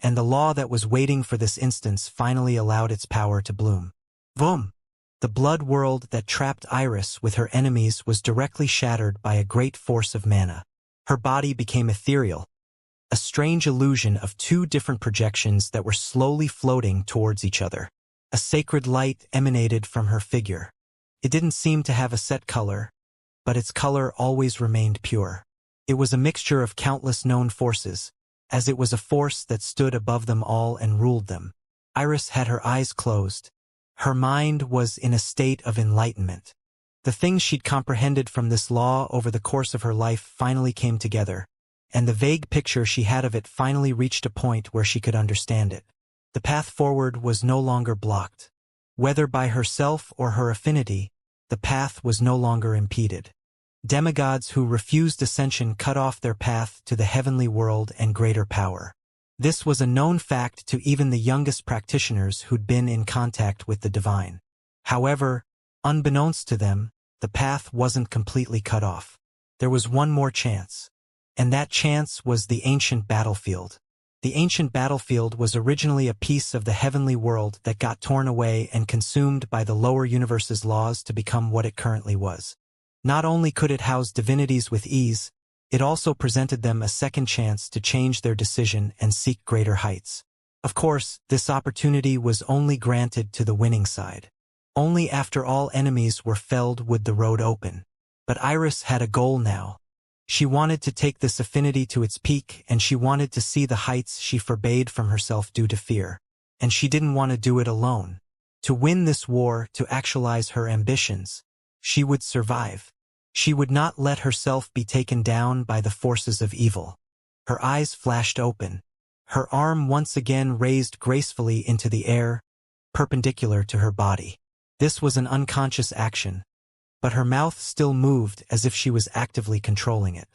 and the law that was waiting for this instance finally allowed its power to bloom. Boom! The blood world that trapped Iris with her enemies was directly shattered by a great force of mana. Her body became ethereal, a strange illusion of two different projections that were slowly floating towards each other. A sacred light emanated from her figure. It didn't seem to have a set color, but its color always remained pure. It was a mixture of countless known forces, as it was a force that stood above them all and ruled them. Iris had her eyes closed. Her mind was in a state of enlightenment. The things she'd comprehended from this law over the course of her life finally came together, and the vague picture she had of it finally reached a point where she could understand it. The path forward was no longer blocked. Whether by herself or her affinity, the path was no longer impeded. Demigods who refused ascension cut off their path to the heavenly world and greater power. This was a known fact to even the youngest practitioners who'd been in contact with the divine. However, unbeknownst to them, the path wasn't completely cut off. There was one more chance. And that chance was the ancient battlefield. The ancient battlefield was originally a piece of the heavenly world that got torn away and consumed by the lower universe's laws to become what it currently was. Not only could it house divinities with ease, it also presented them a second chance to change their decision and seek greater heights. Of course, this opportunity was only granted to the winning side. Only after all enemies were felled would the road open. But Iris had a goal now. She wanted to take this affinity to its peak, and she wanted to see the heights she forbade from herself due to fear. And she didn't want to do it alone. To win this war, to actualize her ambitions, she would survive. She would not let herself be taken down by the forces of evil. Her eyes flashed open. Her arm once again raised gracefully into the air, perpendicular to her body. This was an unconscious action, but her mouth still moved as if she was actively controlling it.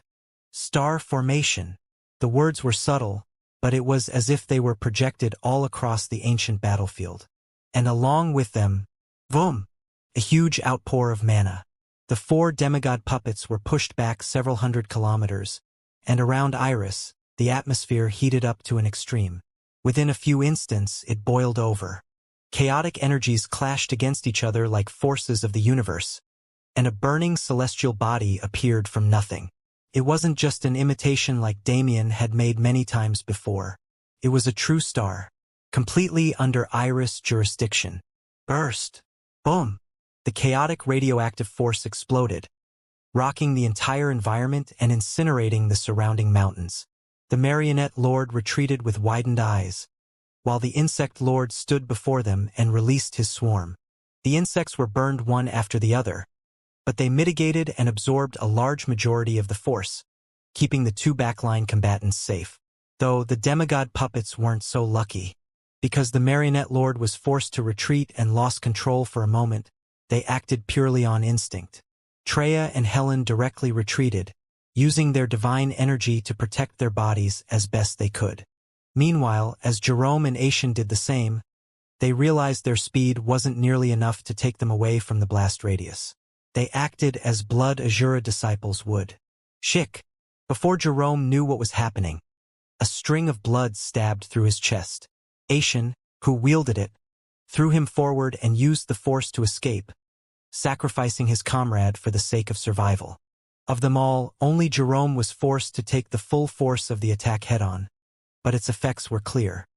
Star formation. The words were subtle, but it was as if they were projected all across the ancient battlefield. And along with them, boom! A huge outpour of mana. The 4 demigod puppets were pushed back several hundred kilometers, and around Iris, the atmosphere heated up to an extreme. Within a few instants, it boiled over. Chaotic energies clashed against each other like forces of the universe, and a burning celestial body appeared from nothing. It wasn't just an imitation like Damien had made many times before. It was a true star, completely under Iris' jurisdiction. Burst! Boom! The chaotic radioactive force exploded, rocking the entire environment and incinerating the surrounding mountains. The marionette lord retreated with widened eyes. while the insect lord stood before them and released his swarm. The insects were burned one after the other, but they mitigated and absorbed a large majority of the force, keeping the two backline combatants safe. Though the demigod puppets weren't so lucky. Because the marionette lord was forced to retreat and lost control for a moment, they acted purely on instinct. Treya and Helen directly retreated, using their divine energy to protect their bodies as best they could. Meanwhile, as Jerome and Ashen did the same, they realized their speed wasn't nearly enough to take them away from the blast radius. They acted as Blood Azura disciples would. Shick! Before Jerome knew what was happening, a string of blood stabbed through his chest. Ashen, who wielded it, threw him forward and used the force to escape, sacrificing his comrade for the sake of survival. Of them all, only Jerome was forced to take the full force of the attack head-on, but its effects were clear.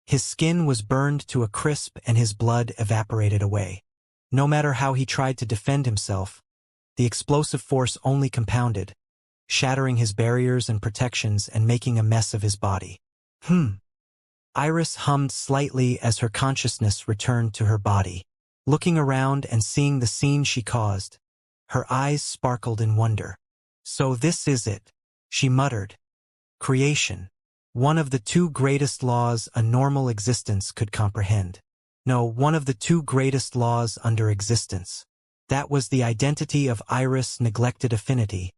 His skin was burned to a crisp and his blood evaporated away. No matter how he tried to defend himself, the explosive force only compounded, shattering his barriers and protections and making a mess of his body. Iris hummed slightly as her consciousness returned to her body. Looking around and seeing the scene she caused, her eyes sparkled in wonder. So this is it, she muttered. Creation. One of the two greatest laws a normal existence could comprehend. No, one of the two greatest laws under existence. That was the identity of Iris' neglected affinity,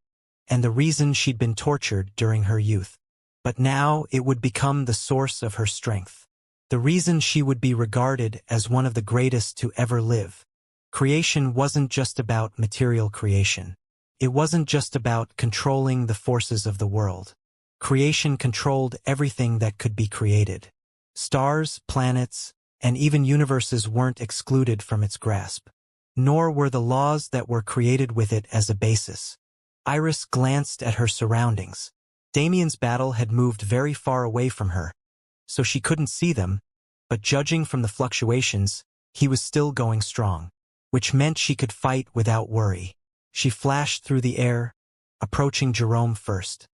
and the reason she'd been tortured during her youth. But now it would become the source of her strength. The reason she would be regarded as one of the greatest to ever live. Creation wasn't just about material creation. It wasn't just about controlling the forces of the world. Creation controlled everything that could be created. Stars, planets, and even universes weren't excluded from its grasp. Nor were the laws that were created with it as a basis. Iris glanced at her surroundings. Damien's battle had moved very far away from her, so she couldn't see them, but judging from the fluctuations, he was still going strong, which meant she could fight without worry. She flashed through the air, approaching Jerome first.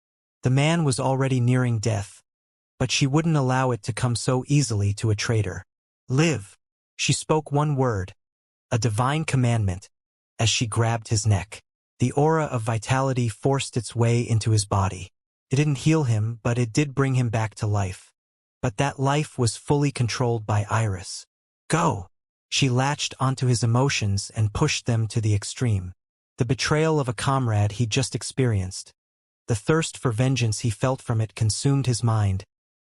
The man was already nearing death, but she wouldn't allow it to come so easily to a traitor. Live! She spoke one word, a divine commandment, as she grabbed his neck. The aura of vitality forced its way into his body. It didn't heal him, but it did bring him back to life. But that life was fully controlled by Iris. Go! She latched onto his emotions and pushed them to the extreme. The betrayal of a comrade he just experienced. The thirst for vengeance he felt from it consumed his mind,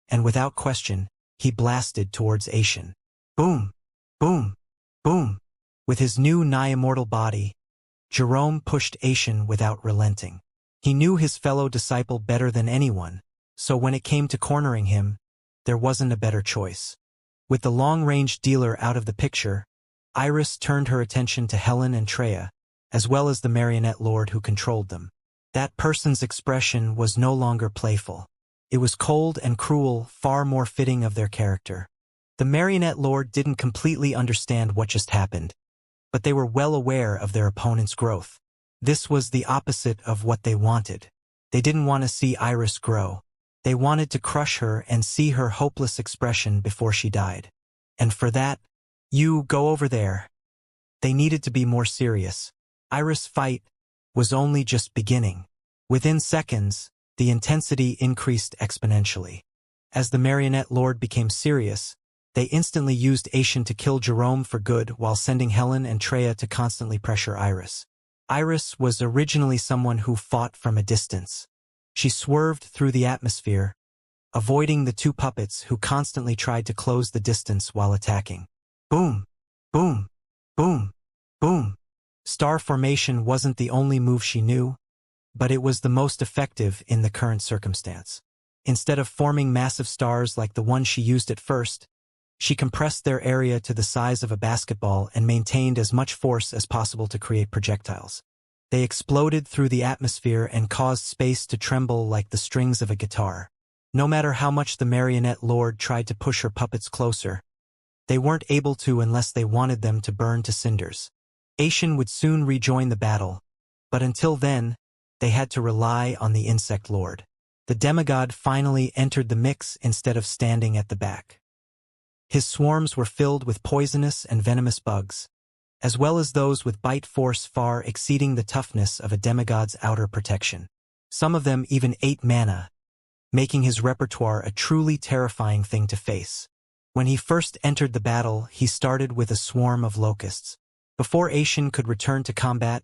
and without question, he blasted towards Ashen. Boom! Boom! Boom! With his new nigh-immortal body, Jerome pushed Ashen without relenting. He knew his fellow disciple better than anyone, so when it came to cornering him, there wasn't a better choice. With the long-range dealer out of the picture, Iris turned her attention to Helen and Treya, as well as the marionette lord who controlled them. That person's expression was no longer playful. It was cold and cruel, far more fitting of their character. The marionette lord didn't completely understand what just happened, but they were well aware of their opponent's growth. This was the opposite of what they wanted. They didn't want to see Iris grow. They wanted to crush her and see her hopeless expression before she died. And for that, you go over there. They needed to be more serious. Iris' fight was only just beginning. Within seconds, the intensity increased exponentially. As the marionette lord became serious, they instantly used Ashen to kill Jerome for good while sending Helen and Treya to constantly pressure Iris. Iris was originally someone who fought from a distance. She swerved through the atmosphere, avoiding the two puppets who constantly tried to close the distance while attacking. Boom! Boom! Boom! Boom! Star formation wasn't the only move she knew, but it was the most effective in the current circumstance. Instead of forming massive stars like the one she used at first, she compressed their area to the size of a basketball and maintained as much force as possible to create projectiles. They exploded through the atmosphere and caused space to tremble like the strings of a guitar. No matter how much the marionette lord tried to push her puppets closer, they weren't able to unless they wanted them to burn to cinders. Ashen would soon rejoin the battle, but until then, they had to rely on the insect lord. The demigod finally entered the mix instead of standing at the back. His swarms were filled with poisonous and venomous bugs, as well as those with bite force far exceeding the toughness of a demigod's outer protection. Some of them even ate mana, making his repertoire a truly terrifying thing to face. When he first entered the battle, he started with a swarm of locusts. Before Ashen could return to combat,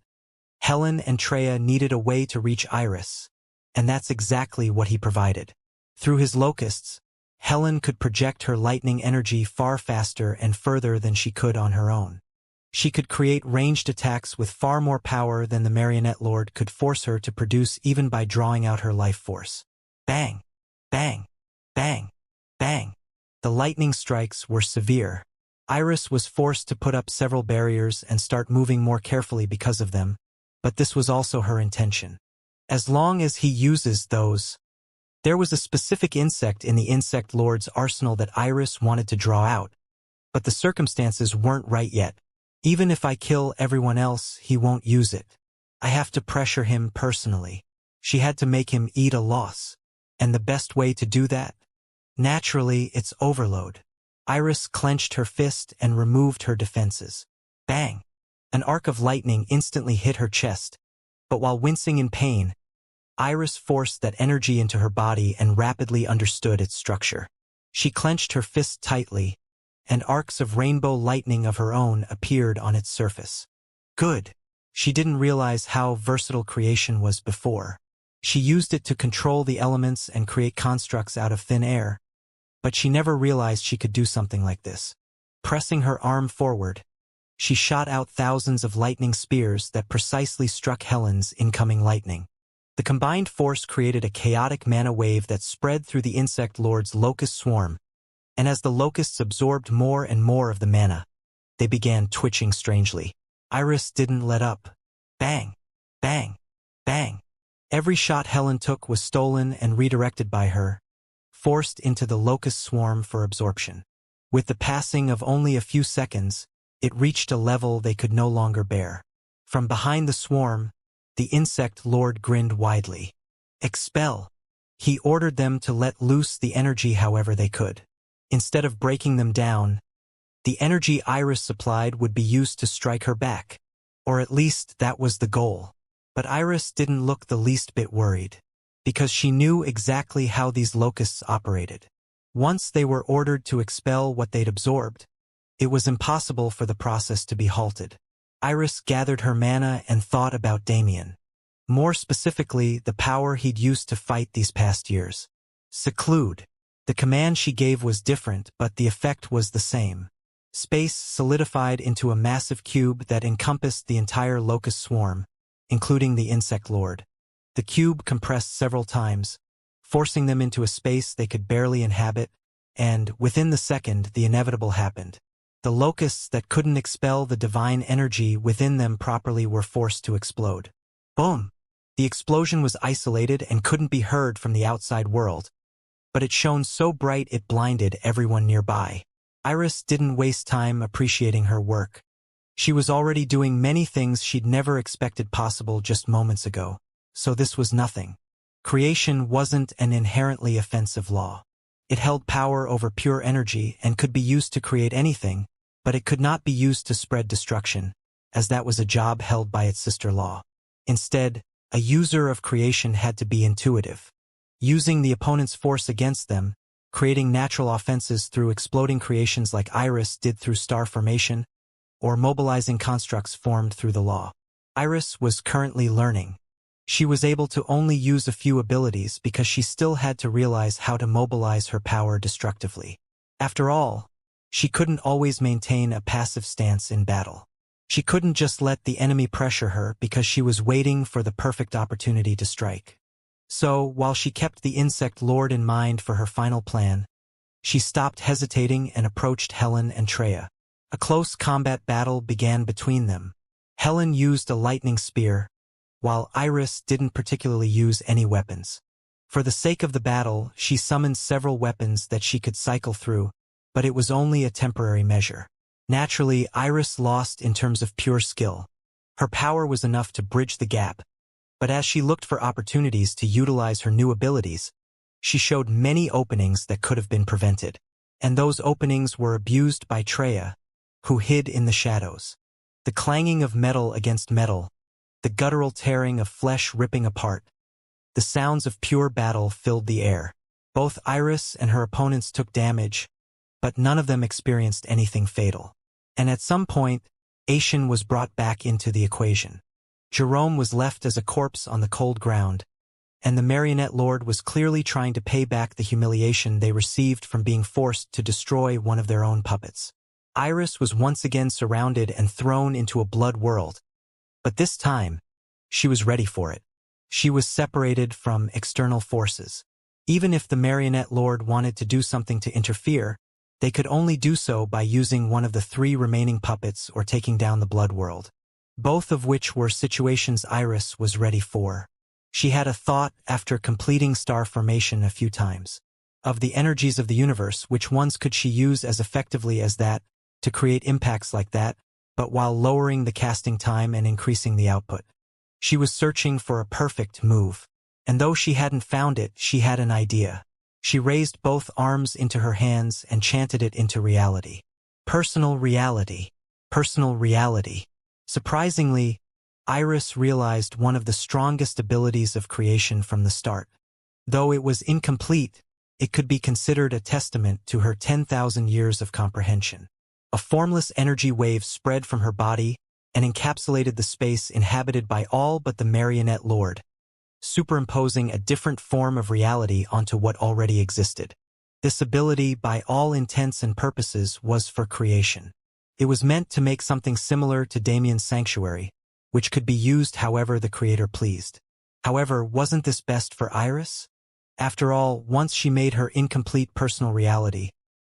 Helen and Treya needed a way to reach Iris, and that's exactly what he provided. Through his locusts, Helen could project her lightning energy far faster and further than she could on her own. She could create ranged attacks with far more power than the Marionette Lord could force her to produce even by drawing out her life force. Bang! Bang! Bang! Bang! The lightning strikes were severe. Iris was forced to put up several barriers and start moving more carefully because of them, but this was also her intention. As long as he uses those. There was a specific insect in the Insect Lord's arsenal that Iris wanted to draw out, but the circumstances weren't right yet. Even if I kill everyone else, he won't use it. I have to pressure him personally. She had to make him eat a loss. And the best way to do that? Naturally, it's overload. Iris clenched her fist and removed her defenses. Bang! An arc of lightning instantly hit her chest, but while wincing in pain, Iris forced that energy into her body and rapidly understood its structure. She clenched her fist tightly, and arcs of rainbow lightning of her own appeared on its surface. Good. She didn't realize how versatile creation was before. She used it to control the elements and create constructs out of thin air, but she never realized she could do something like this. Pressing her arm forward, she shot out thousands of lightning spears that precisely struck Helen's incoming lightning. The combined force created a chaotic mana wave that spread through the Insect Lord's locust swarm, and as the locusts absorbed more and more of the mana, they began twitching strangely. Iris didn't let up. Bang! Bang! Bang! Every shot Helen took was stolen and redirected by her, forced into the locust swarm for absorption. With the passing of only a few seconds, it reached a level they could no longer bear. From behind the swarm, the Insect Lord grinned widely. Expel! He ordered them to let loose the energy however they could. Instead of breaking them down, the energy Iris supplied would be used to strike her back. Or at least that was the goal. But Iris didn't look the least bit worried, because she knew exactly how these locusts operated. Once they were ordered to expel what they'd absorbed, it was impossible for the process to be halted. Iris gathered her mana and thought about Damien. More specifically, the power he'd used to fight these past years. Seclude. The command she gave was different, but the effect was the same. Space solidified into a massive cube that encompassed the entire locust swarm, including the Insect Lord. The cube compressed several times, forcing them into a space they could barely inhabit, and, within the second, the inevitable happened. The locusts that couldn't expel the divine energy within them properly were forced to explode. Boom! The explosion was isolated and couldn't be heard from the outside world, but it shone so bright it blinded everyone nearby. Iris didn't waste time appreciating her work. She was already doing many things she'd never expected possible just moments ago, so this was nothing. Creation wasn't an inherently offensive law. It held power over pure energy and could be used to create anything, but it could not be used to spread destruction, as that was a job held by its sister law. Instead, a user of creation had to be intuitive, using the opponent's force against them, creating natural offenses through exploding creations like Iris did through star formation, or mobilizing constructs formed through the law. Iris was currently learning. She was able to only use a few abilities because she still had to realize how to mobilize her power destructively. After all, she couldn't always maintain a passive stance in battle. She couldn't just let the enemy pressure her because she was waiting for the perfect opportunity to strike. So, while she kept the Insect Lord in mind for her final plan, she stopped hesitating and approached Helen and Treya. A close combat battle began between them. Helen used a lightning spear, while Iris didn't particularly use any weapons. For the sake of the battle, she summoned several weapons that she could cycle through, but it was only a temporary measure. Naturally, Iris lost in terms of pure skill. Her power was enough to bridge the gap, but as she looked for opportunities to utilize her new abilities, she showed many openings that could have been prevented. and those openings were abused by Treya, who hid in the shadows. The clanging of metal against metal, the guttural tearing of flesh ripping apart. The sounds of pure battle filled the air. Both Iris and her opponents took damage, but none of them experienced anything fatal. And at some point, Ascension was brought back into the equation. Jerome was left as a corpse on the cold ground, and the Marionette Lord was clearly trying to pay back the humiliation they received from being forced to destroy one of their own puppets. Iris was once again surrounded and thrown into a blood world, but this time, she was ready for it. She was separated from external forces. Even if the Marionette Lord wanted to do something to interfere, they could only do so by using one of the 3 remaining puppets or taking down the blood world, both of which were situations Iris was ready for. She had a thought after completing star formation a few times. Of the energies of the universe, which ones could she use as effectively as that, to create impacts like that, but while lowering the casting time and increasing the output? She was searching for a perfect move, and though she hadn't found it, she had an idea. She raised both arms into her hands and chanted it into reality. Personal reality. Personal reality. Surprisingly, Iris realized one of the strongest abilities of creation from the start. Though it was incomplete, it could be considered a testament to her 10,000 years of comprehension. A formless energy wave spread from her body and encapsulated the space inhabited by all but the Marionette Lord, superimposing a different form of reality onto what already existed. This ability, by all intents and purposes, was for creation. It was meant to make something similar to Damien's sanctuary, which could be used however the creator pleased. However, wasn't this best for Iris? After all, once she made her incomplete personal reality,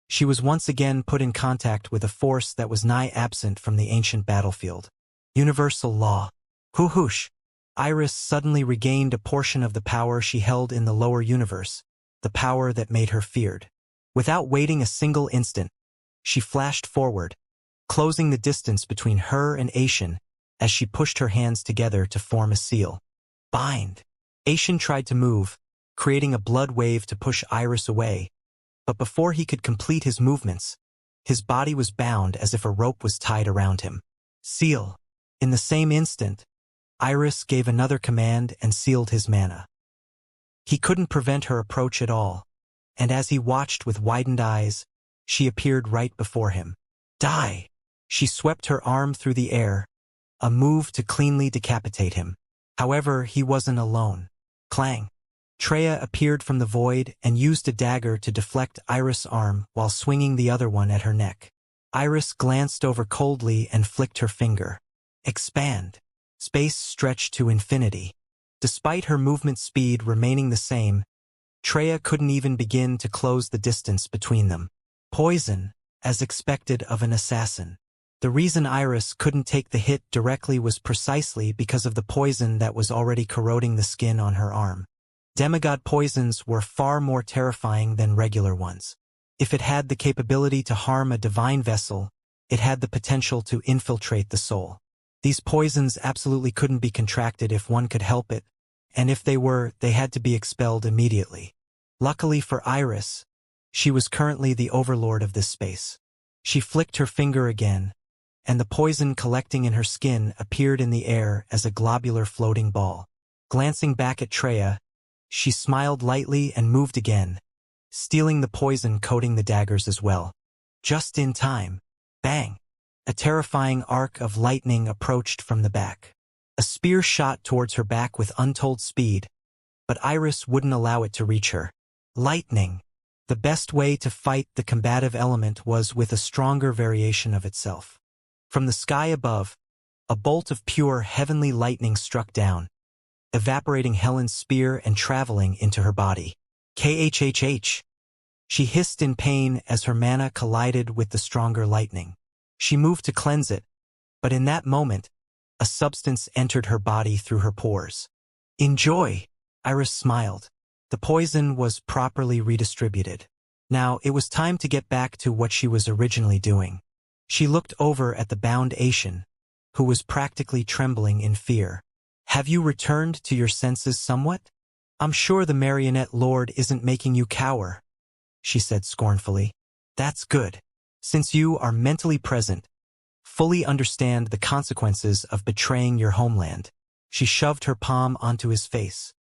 she was once again put in contact with a force that was nigh absent from the ancient battlefield. Universal law. Whoosh! Iris suddenly regained a portion of the power she held in the lower universe, the power that made her feared. Without waiting a single instant, she flashed forward, closing the distance between her and Ascension as she pushed her hands together to form a seal. Bind! Ascension tried to move, creating a blood wave to push Iris away, but before he could complete his movements, his body was bound as if a rope was tied around him. Seal! In the same instant, Iris gave another command and sealed his mana. He couldn't prevent her approach at all, and as he watched with widened eyes, she appeared right before him. Die! She swept her arm through the air, a move to cleanly decapitate him. However, he wasn't alone. Clang! Treya appeared from the void and used a dagger to deflect Iris' arm while swinging the other one at her neck. Iris glanced over coldly and flicked her finger. Expand. Space stretched to infinity. Despite her movement speed remaining the same, Treya couldn't even begin to close the distance between them. Poison, as expected of an assassin. The reason Iris couldn't take the hit directly was precisely because of the poison that was already corroding the skin on her arm. Demigod poisons were far more terrifying than regular ones. If it had the capability to harm a divine vessel, it had the potential to infiltrate the soul. These poisons absolutely couldn't be contracted if one could help it, and if they were, they had to be expelled immediately. Luckily for Iris, she was currently the overlord of this space. She flicked her finger again, and the poison collecting in her skin appeared in the air as a globular floating ball. Glancing back at Treya, she smiled lightly and moved again, stealing the poison coating the daggers as well. Just in time. Bang! A terrifying arc of lightning approached from the back. A spear shot towards her back with untold speed, but Iris wouldn't allow it to reach her. Lightning! The best way to fight the combative element was with a stronger variation of itself. From the sky above, a bolt of pure heavenly lightning struck down, evaporating Helen's spear and traveling into her body. KHHH! She hissed in pain as her mana collided with the stronger lightning. She moved to cleanse it, but in that moment, a substance entered her body through her pores. Enjoy! Iris smiled. The poison was properly redistributed. Now, it was time to get back to what she was originally doing. She looked over at the bound Ascension, who was practically trembling in fear. Have you returned to your senses somewhat? I'm sure the Marionette Lord isn't making you cower, she said scornfully. That's good. Since you are mentally present, fully understand the consequences of betraying your homeland. She shoved her palm onto his face.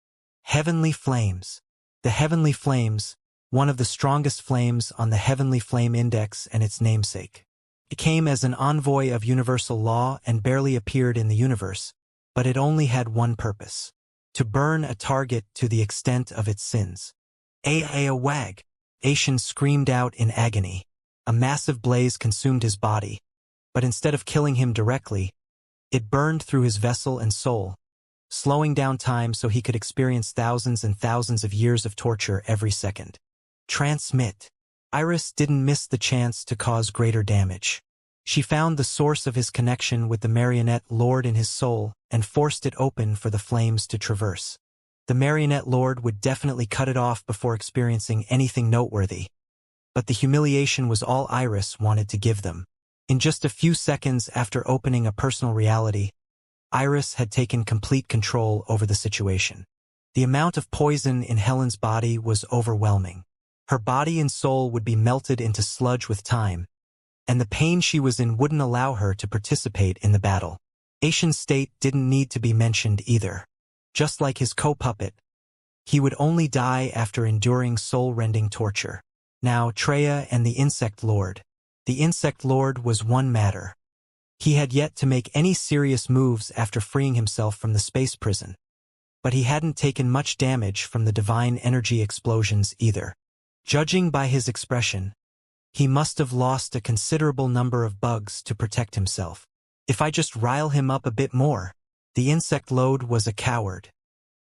Heavenly flames. The heavenly flames, one of the strongest flames on the Heavenly Flame Index and its namesake. It came as an envoy of universal law and barely appeared in the universe, but it only had one purpose: to burn a target to the extent of its sins. A wag! Ashen screamed out in agony. A massive blaze consumed his body, but instead of killing him directly, it burned through his vessel and soul, slowing down time so he could experience thousands and thousands of years of torture every second. Transmit. Iris didn't miss the chance to cause greater damage. She found the source of his connection with the marionette lord in his soul and forced it open for the flames to traverse. The marionette lord would definitely cut it off before experiencing anything noteworthy. But the humiliation was all Iris wanted to give them. In just a few seconds after opening a personal reality, Iris had taken complete control over the situation. The amount of poison in Helen's body was overwhelming. Her body and soul would be melted into sludge with time, and the pain she was in wouldn't allow her to participate in the battle. Ashen's state didn't need to be mentioned either. Just like his co-puppet, he would only die after enduring soul-rending torture. Now Treya and the Insect Lord. The Insect Lord was one matter. He had yet to make any serious moves after freeing himself from the space prison. But he hadn't taken much damage from the divine energy explosions either. Judging by his expression, he must have lost a considerable number of bugs to protect himself. If I just rile him up a bit more. The Insect Lord was a coward.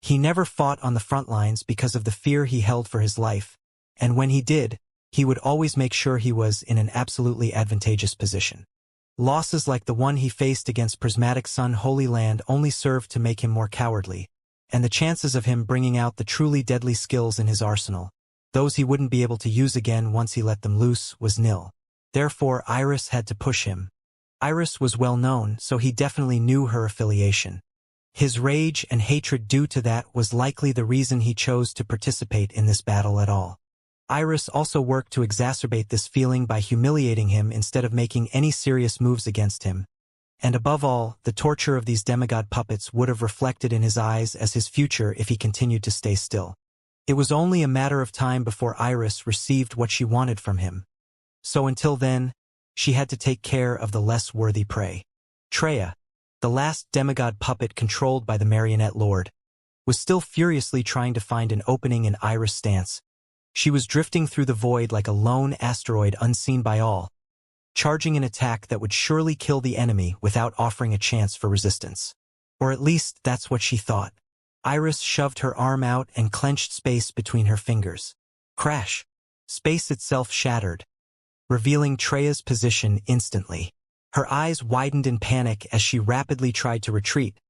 He never fought on the front lines because of the fear he held for his life, and when he did, he would always make sure he was in an absolutely advantageous position. Losses like the one he faced against Prismatic Sun Holy Land only served to make him more cowardly, and the chances of him bringing out the truly deadly skills in his arsenal, those he wouldn't be able to use again once he let them loose, was nil. Therefore Iris had to push him. Iris was well known, so he definitely knew her affiliation. His rage and hatred due to that was likely the reason he chose to participate in this battle at all. Iris also worked to exacerbate this feeling by humiliating him instead of making any serious moves against him. And above all, the torture of these demigod puppets would have reflected in his eyes as his future if he continued to stay still. It was only a matter of time before Iris received what she wanted from him. So until then, she had to take care of the less worthy prey. Treya, the last demigod puppet controlled by the marionette lord, was still furiously trying to find an opening in Iris' stance. She was drifting through the void like a lone asteroid unseen by all, charging an attack that would surely kill the enemy without offering a chance for resistance. Or at least that's what she thought. Iris shoved her arm out and clenched space between her fingers. Crash! Space itself shattered, revealing Treya's position instantly. Her eyes widened in panic as she rapidly tried to retreat,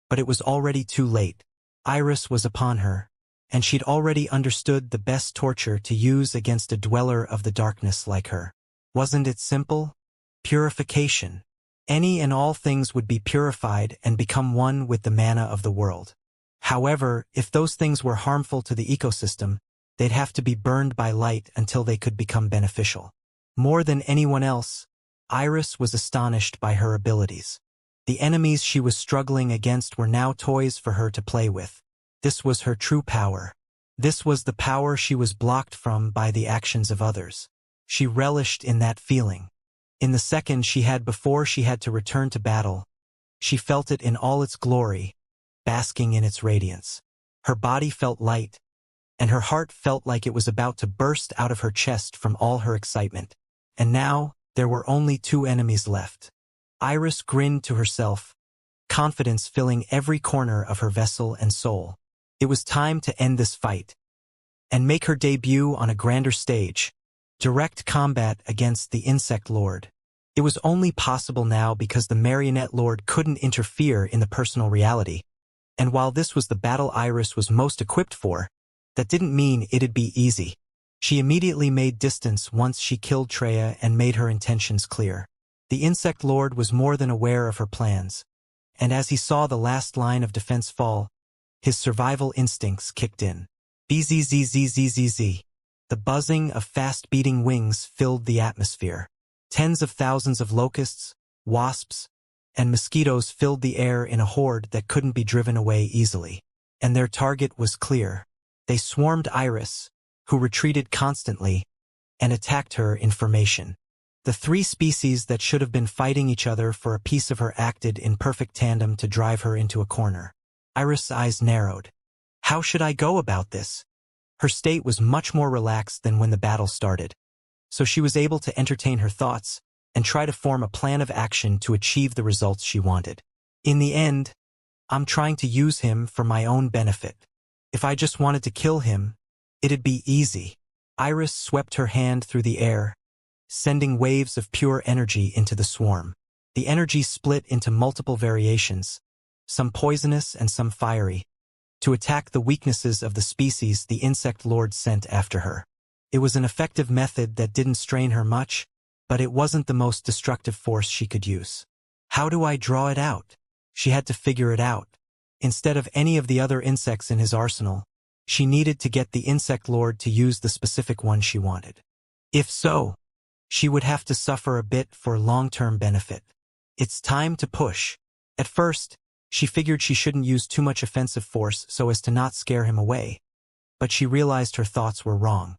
but it was already too late. Iris was upon her, and she'd already understood the best torture to use against a dweller of the darkness like her. Wasn't it simple? Purification. Any and all things would be purified and become one with the mana of the world. However, if those things were harmful to the ecosystem, they'd have to be burned by light until they could become beneficial. More than anyone else, Iris was astonished by her abilities. The enemies she was struggling against were now toys for her to play with. This was her true power. This was the power she was blocked from by the actions of others. She relished in that feeling. In the second she had before she had to return to battle, she felt it in all its glory, basking in its radiance. Her body felt light, and her heart felt like it was about to burst out of her chest from all her excitement. And now, there were only two enemies left. Iris grinned to herself, confidence filling every corner of her vessel and soul. It was time to end this fight and make her debut on a grander stage, direct combat against the Insect Lord. It was only possible now because the Marionette Lord couldn't interfere in the personal reality, and while this was the battle Iris was most equipped for, that didn't mean it'd be easy. She immediately made distance once she killed Treya and made her intentions clear. The Insect Lord was more than aware of her plans, and as he saw the last line of defense fall, his survival instincts kicked in. Bzzzzzzz. The buzzing of fast-beating wings filled the atmosphere. Tens of thousands of locusts, wasps, and mosquitoes filled the air in a horde that couldn't be driven away easily. And their target was clear. They swarmed Iris, who retreated constantly, and attacked her in formation. The three species that should have been fighting each other for a piece of her acted in perfect tandem to drive her into a corner. Iris' eyes narrowed. How should I go about this? Her state was much more relaxed than when the battle started, so she was able to entertain her thoughts and try to form a plan of action to achieve the results she wanted. In the end, I'm trying to use him for my own benefit. If I just wanted to kill him, it'd be easy. Iris swept her hand through the air, sending waves of pure energy into the swarm. The energy split into multiple variations, some poisonous and some fiery, to attack the weaknesses of the species the insect lord sent after her. It was an effective method that didn't strain her much, but it wasn't the most destructive force she could use. How do I draw it out? She had to figure it out. Instead of any of the other insects in his arsenal, she needed to get the insect lord to use the specific one she wanted. If so, she would have to suffer a bit for long-term benefit. It's time to push. At first, she figured she shouldn't use too much offensive force so as to not scare him away, but she realized her thoughts were wrong.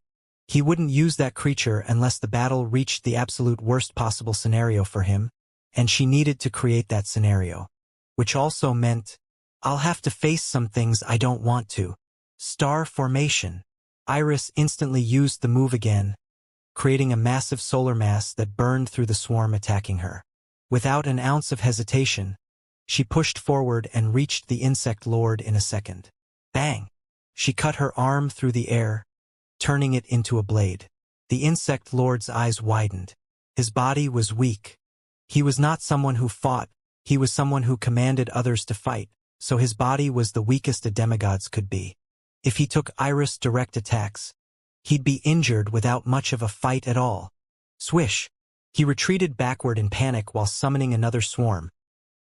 He wouldn't use that creature unless the battle reached the absolute worst possible scenario for him, and she needed to create that scenario. Which also meant, I'll have to face some things I don't want to. Star formation. Iris instantly used the move again, creating a massive solar mass that burned through the swarm attacking her. Without an ounce of hesitation, she pushed forward and reached the insect lord in a second. Bang! She cut her arm through the air, turning it into a blade. The insect lord's eyes widened. His body was weak. He was not someone who fought, he was someone who commanded others to fight, so his body was the weakest a demigod's could be. If he took Iris' direct attacks, he'd be injured without much of a fight at all. Swish! He retreated backward in panic while summoning another swarm,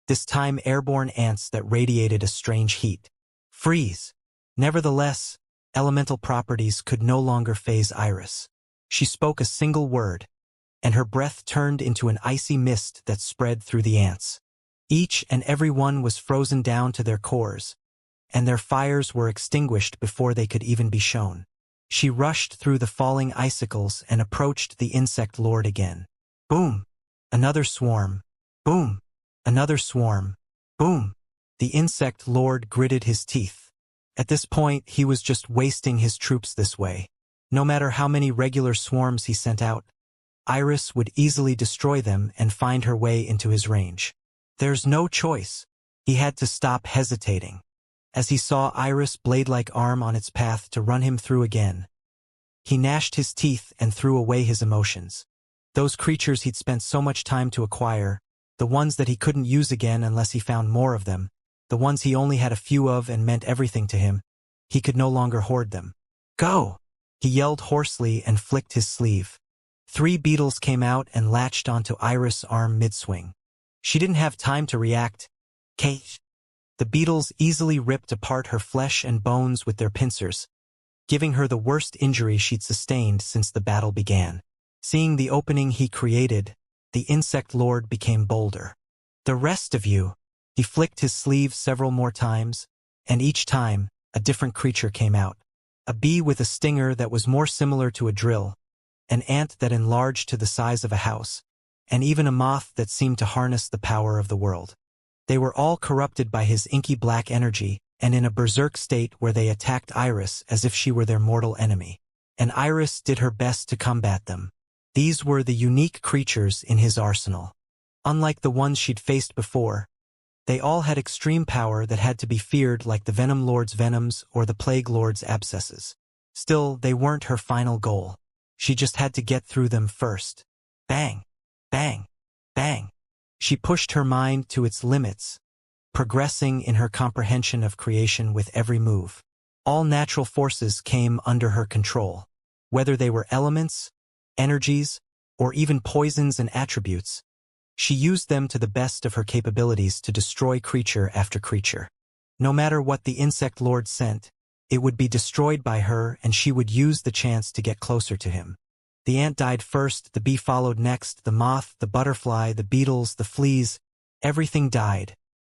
this time airborne ants that radiated a strange heat. Freeze! Nevertheless, elemental properties could no longer faze Iris. She spoke a single word, and her breath turned into an icy mist that spread through the ants. Each and every one was frozen down to their cores, and their fires were extinguished before they could even be shown. She rushed through the falling icicles and approached the insect lord again. Boom! Another swarm. Boom! Another swarm. Boom! The insect lord gritted his teeth. At this point, he was just wasting his troops this way. No matter how many regular swarms he sent out, Iris would easily destroy them and find her way into his range. There's no choice. He had to stop hesitating. As he saw Iris' blade-like arm on its path to run him through again, he gnashed his teeth and threw away his emotions. Those creatures he'd spent so much time to acquire, the ones that he couldn't use again unless he found more of them, the ones he only had a few of and meant everything to him, he could no longer hoard them. Go! He yelled hoarsely and flicked his sleeve. 3 beetles came out and latched onto Iris' arm mid-swing. She didn't have time to react. Kate! The beetles easily ripped apart her flesh and bones with their pincers, giving her the worst injury she'd sustained since the battle began. Seeing the opening he created, the insect lord became bolder. The rest of you! He flicked his sleeve several more times, and each time, a different creature came out. A bee with a stinger that was more similar to a drill, an ant that enlarged to the size of a house, and even a moth that seemed to harness the power of the world. They were all corrupted by his inky black energy and in a berserk state where they attacked Iris as if she were their mortal enemy. And Iris did her best to combat them. These were the unique creatures in his arsenal. Unlike the ones she'd faced before, they all had extreme power that had to be feared like the Venom Lord's venoms or the Plague Lord's abscesses. Still, they weren't her final goal. She just had to get through them first. Bang! Bang! Bang! She pushed her mind to its limits, progressing in her comprehension of creation with every move. All natural forces came under her control. Whether they were elements, energies, or even poisons and attributes, she used them to the best of her capabilities to destroy creature after creature. No matter what the insect lord sent, It would be destroyed by her, and she would use the chance to get closer to him. The ant died first, the bee followed next, the moth, the butterfly, the beetles, the fleas, everything died,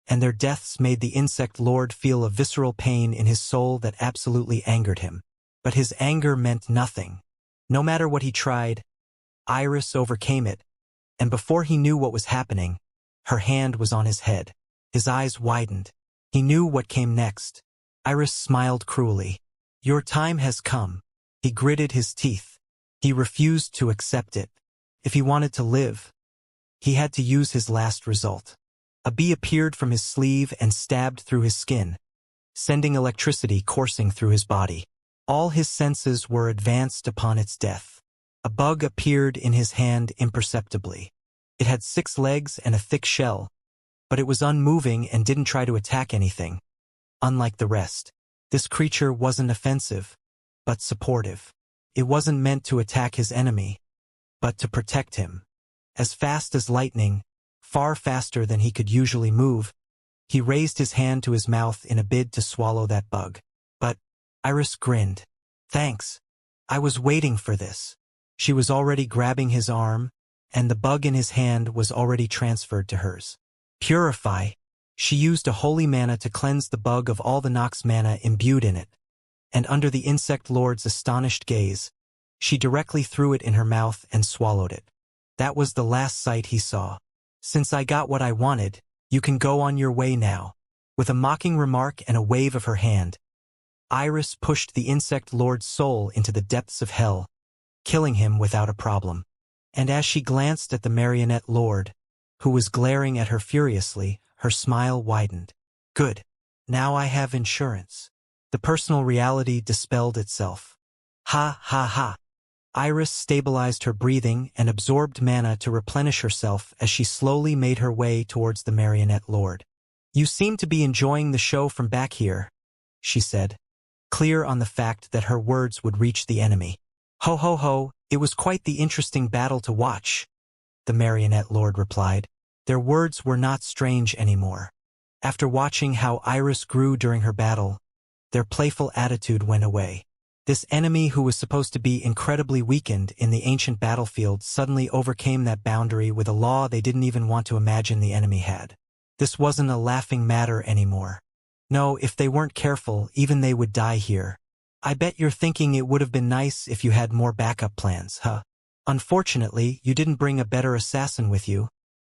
and their deaths made the insect lord feel a visceral pain in his soul that absolutely angered him. But his anger meant nothing. No matter what he tried, Iris overcame it, and before he knew what was happening, her hand was on his head. His eyes widened. He knew what came next. Iris smiled cruelly. "Your time has come." He gritted his teeth. He refused to accept it. If he wanted to live, he had to use his last result. A bee appeared from his sleeve and stabbed through his skin, sending electricity coursing through his body. All his senses were advanced upon its death. A bug appeared in his hand imperceptibly. It had 6 legs and a thick shell, but it was unmoving and didn't try to attack anything. Unlike the rest, this creature wasn't offensive, but supportive. It wasn't meant to attack his enemy, but to protect him. As fast as lightning, far faster than he could usually move, he raised his hand to his mouth in a bid to swallow that bug. But Iris grinned. "Thanks. I was waiting for this." She was already grabbing his arm, and the bug in his hand was already transferred to hers. Purify. She used a holy mana to cleanse the bug of all the Nox mana imbued in it, and under the insect lord's astonished gaze, she directly threw it in her mouth and swallowed it. That was the last sight he saw. "Since I got what I wanted, you can go on your way now." With a mocking remark and a wave of her hand, Iris pushed the insect lord's soul into the depths of hell, killing him without a problem. And as she glanced at the marionette lord, who was glaring at her furiously, her smile widened. "Good. Now I have insurance." The personal reality dispelled itself. Ha ha ha. Iris stabilized her breathing and absorbed mana to replenish herself as she slowly made her way towards the marionette lord. "You seem to be enjoying the show from back here," she said, clear on the fact that her words would reach the enemy. "Ho ho ho, it was quite the interesting battle to watch," the marionette lord replied. Their words were not strange anymore. After watching how Iris grew during her battle, their playful attitude went away. This enemy who was supposed to be incredibly weakened in the ancient battlefield suddenly overcame that boundary with a law they didn't even want to imagine the enemy had. This wasn't a laughing matter anymore. No, if they weren't careful, even they would die here. "I bet you're thinking it would have been nice if you had more backup plans, huh? Unfortunately, you didn't bring a better assassin with you,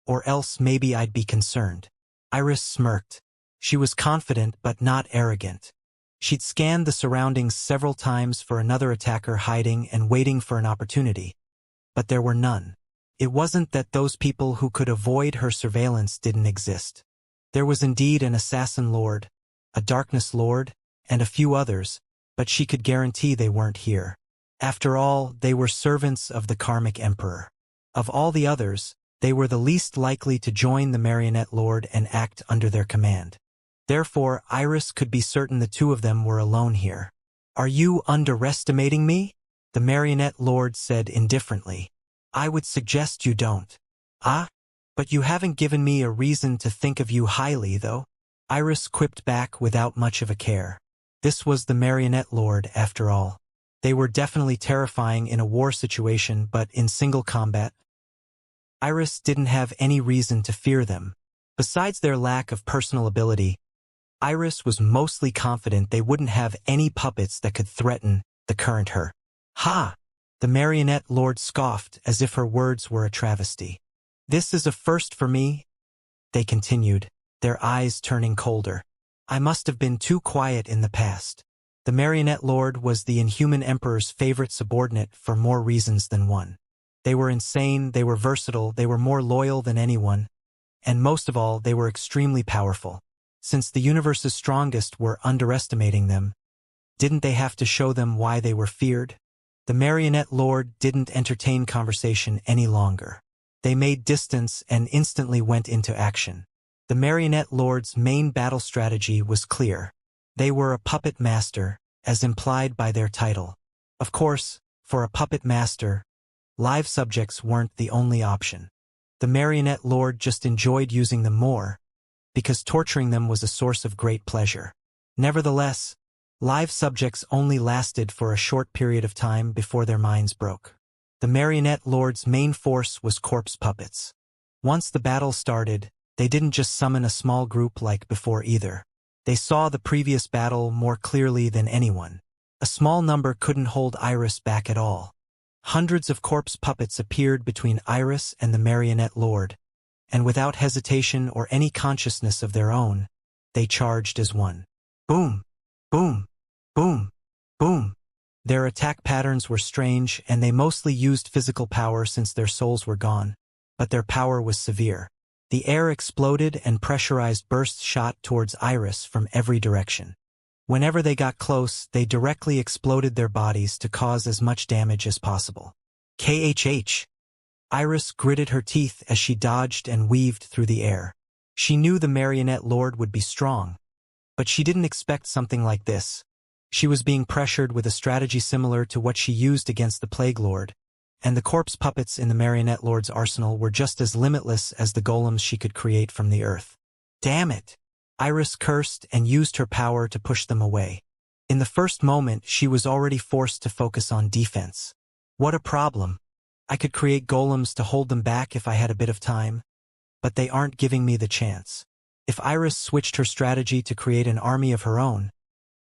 or else maybe I'd be concerned." Iris smirked. She was confident but not arrogant. She'd scanned the surroundings several times for another attacker hiding and waiting for an opportunity, but there were none. It wasn't that those people who could avoid her surveillance didn't exist. There was indeed an assassin lord, a darkness lord, and a few others, but she could guarantee they weren't here. After all, they were servants of the karmic emperor. Of all the others, they were the least likely to join the marionette lord and act under their command. Therefore, Iris could be certain the two of them were alone here. "Are you underestimating me?" the marionette lord said indifferently. "I would suggest you don't." "Ah? But you haven't given me a reason to think of you highly, though," Iris quipped back without much of a care. This was the marionette lord, after all. They were definitely terrifying in a war situation, but in single combat, Iris didn't have any reason to fear them. Besides their lack of personal ability, Iris was mostly confident they wouldn't have any puppets that could threaten the current her. "Ha!" the marionette lord scoffed as if her words were a travesty. "This is a first for me," they continued, their eyes turning colder. "I must have been too quiet in the past." The marionette lord was the inhuman emperor's favorite subordinate for more reasons than one. They were insane, they were versatile, they were more loyal than anyone, and most of all, they were extremely powerful. Since the universe's strongest were underestimating them, didn't they have to show them why they were feared? The marionette lord didn't entertain conversation any longer. They made distance and instantly went into action. The marionette lord's main battle strategy was clear. They were a puppet master, as implied by their title. Of course, for a puppet master, live subjects weren't the only option. The marionette lord just enjoyed using them more, because torturing them was a source of great pleasure. Nevertheless, Live subjects only lasted for a short period of time before their minds broke. The Marionette Lord's main force was corpse puppets. Once the battle started, they didn't just summon a small group like before either. They saw the previous battle more clearly than anyone. A small number couldn't hold Iris back at all. Hundreds of corpse puppets appeared between Iris and the Marionette Lord, and without hesitation or any consciousness of their own, they charged as one. Boom! Boom! Boom! Boom! Their attack patterns were strange, and they mostly used physical power since their souls were gone, but their power was severe. The air exploded and pressurized bursts shot towards Iris from every direction. Whenever they got close, they directly exploded their bodies to cause as much damage as possible. KHH! Iris gritted her teeth as she dodged and weaved through the air. She knew the Marionette Lord would be strong, but she didn't expect something like this. She was being pressured with a strategy similar to what she used against the Plague Lord, and the corpse puppets in the Marionette Lord's arsenal were just as limitless as the golems she could create from the earth. Damn it! Iris cursed and used her power to push them away. In the first moment, she was already forced to focus on defense. What a problem. I could create golems to hold them back if I had a bit of time, but they aren't giving me the chance. If Iris switched her strategy to create an army of her own,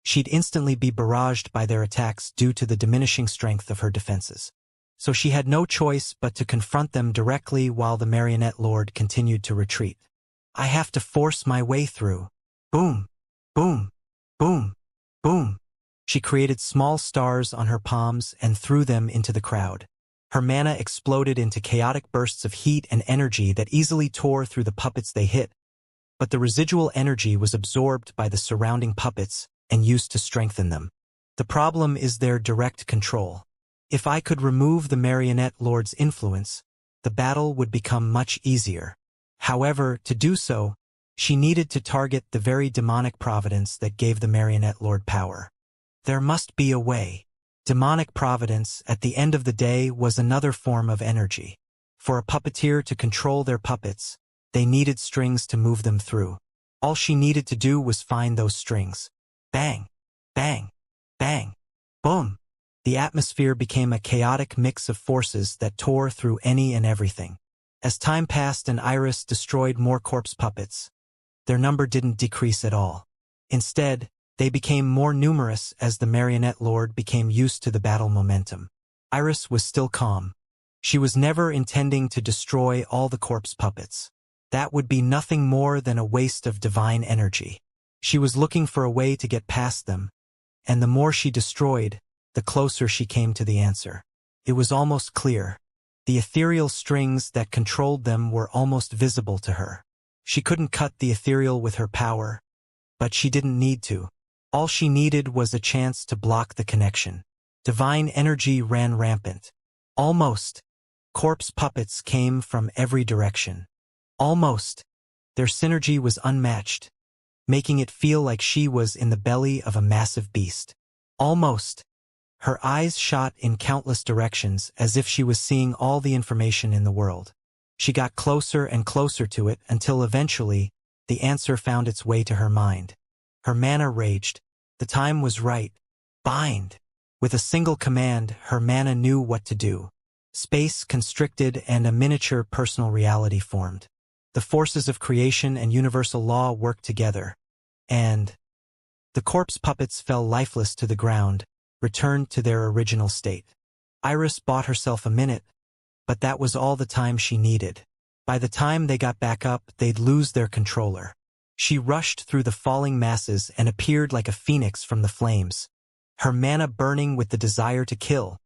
she'd instantly be barraged by their attacks due to the diminishing strength of her defenses. So she had no choice but to confront them directly while the Marionette Lord continued to retreat. I have to force my way through. Boom! Boom! Boom! Boom! She created small stars on her palms and threw them into the crowd. Her mana exploded into chaotic bursts of heat and energy that easily tore through the puppets they hit, but the residual energy was absorbed by the surrounding puppets and used to strengthen them. The problem is their direct control. If I could remove the Marionette Lord's influence, the battle would become much easier. However, to do so, she needed to target the very demonic providence that gave the Marionette Lord power. There must be a way. Demonic providence, at the end of the day, was another form of energy. For a puppeteer to control their puppets, they needed strings to move them through. All she needed to do was find those strings. Bang! Bang! Bang! Boom! The atmosphere became a chaotic mix of forces that tore through any and everything. As time passed and Iris destroyed more corpse puppets, their number didn't decrease at all. Instead, they became more numerous as the Marionette Lord became used to the battle momentum. Iris was still calm. She was never intending to destroy all the corpse puppets. That would be nothing more than a waste of divine energy. She was looking for a way to get past them, and the more she destroyed, the closer she came to the answer. It was almost clear. The ethereal strings that controlled them were almost visible to her. She couldn't cut the ethereal with her power, but she didn't need to. All she needed was a chance to block the connection. Divine energy ran rampant. Almost. Corpse puppets came from every direction. Almost. Their synergy was unmatched, making it feel like she was in the belly of a massive beast. Almost. Her eyes shot in countless directions as if she was seeing all the information in the world. She got closer and closer to it until eventually, the answer found its way to her mind. Her mana raged. The time was right. Bind! With a single command, her mana knew what to do. Space constricted and a miniature personal reality formed. The forces of creation and universal law worked together, and the corpse puppets fell lifeless to the ground, returned to their original state. Iris bought herself a minute, but that was all the time she needed. By the time they got back up, they'd lose their controller. She rushed through the falling masses and appeared like a phoenix from the flames, her mana burning with the desire to kill.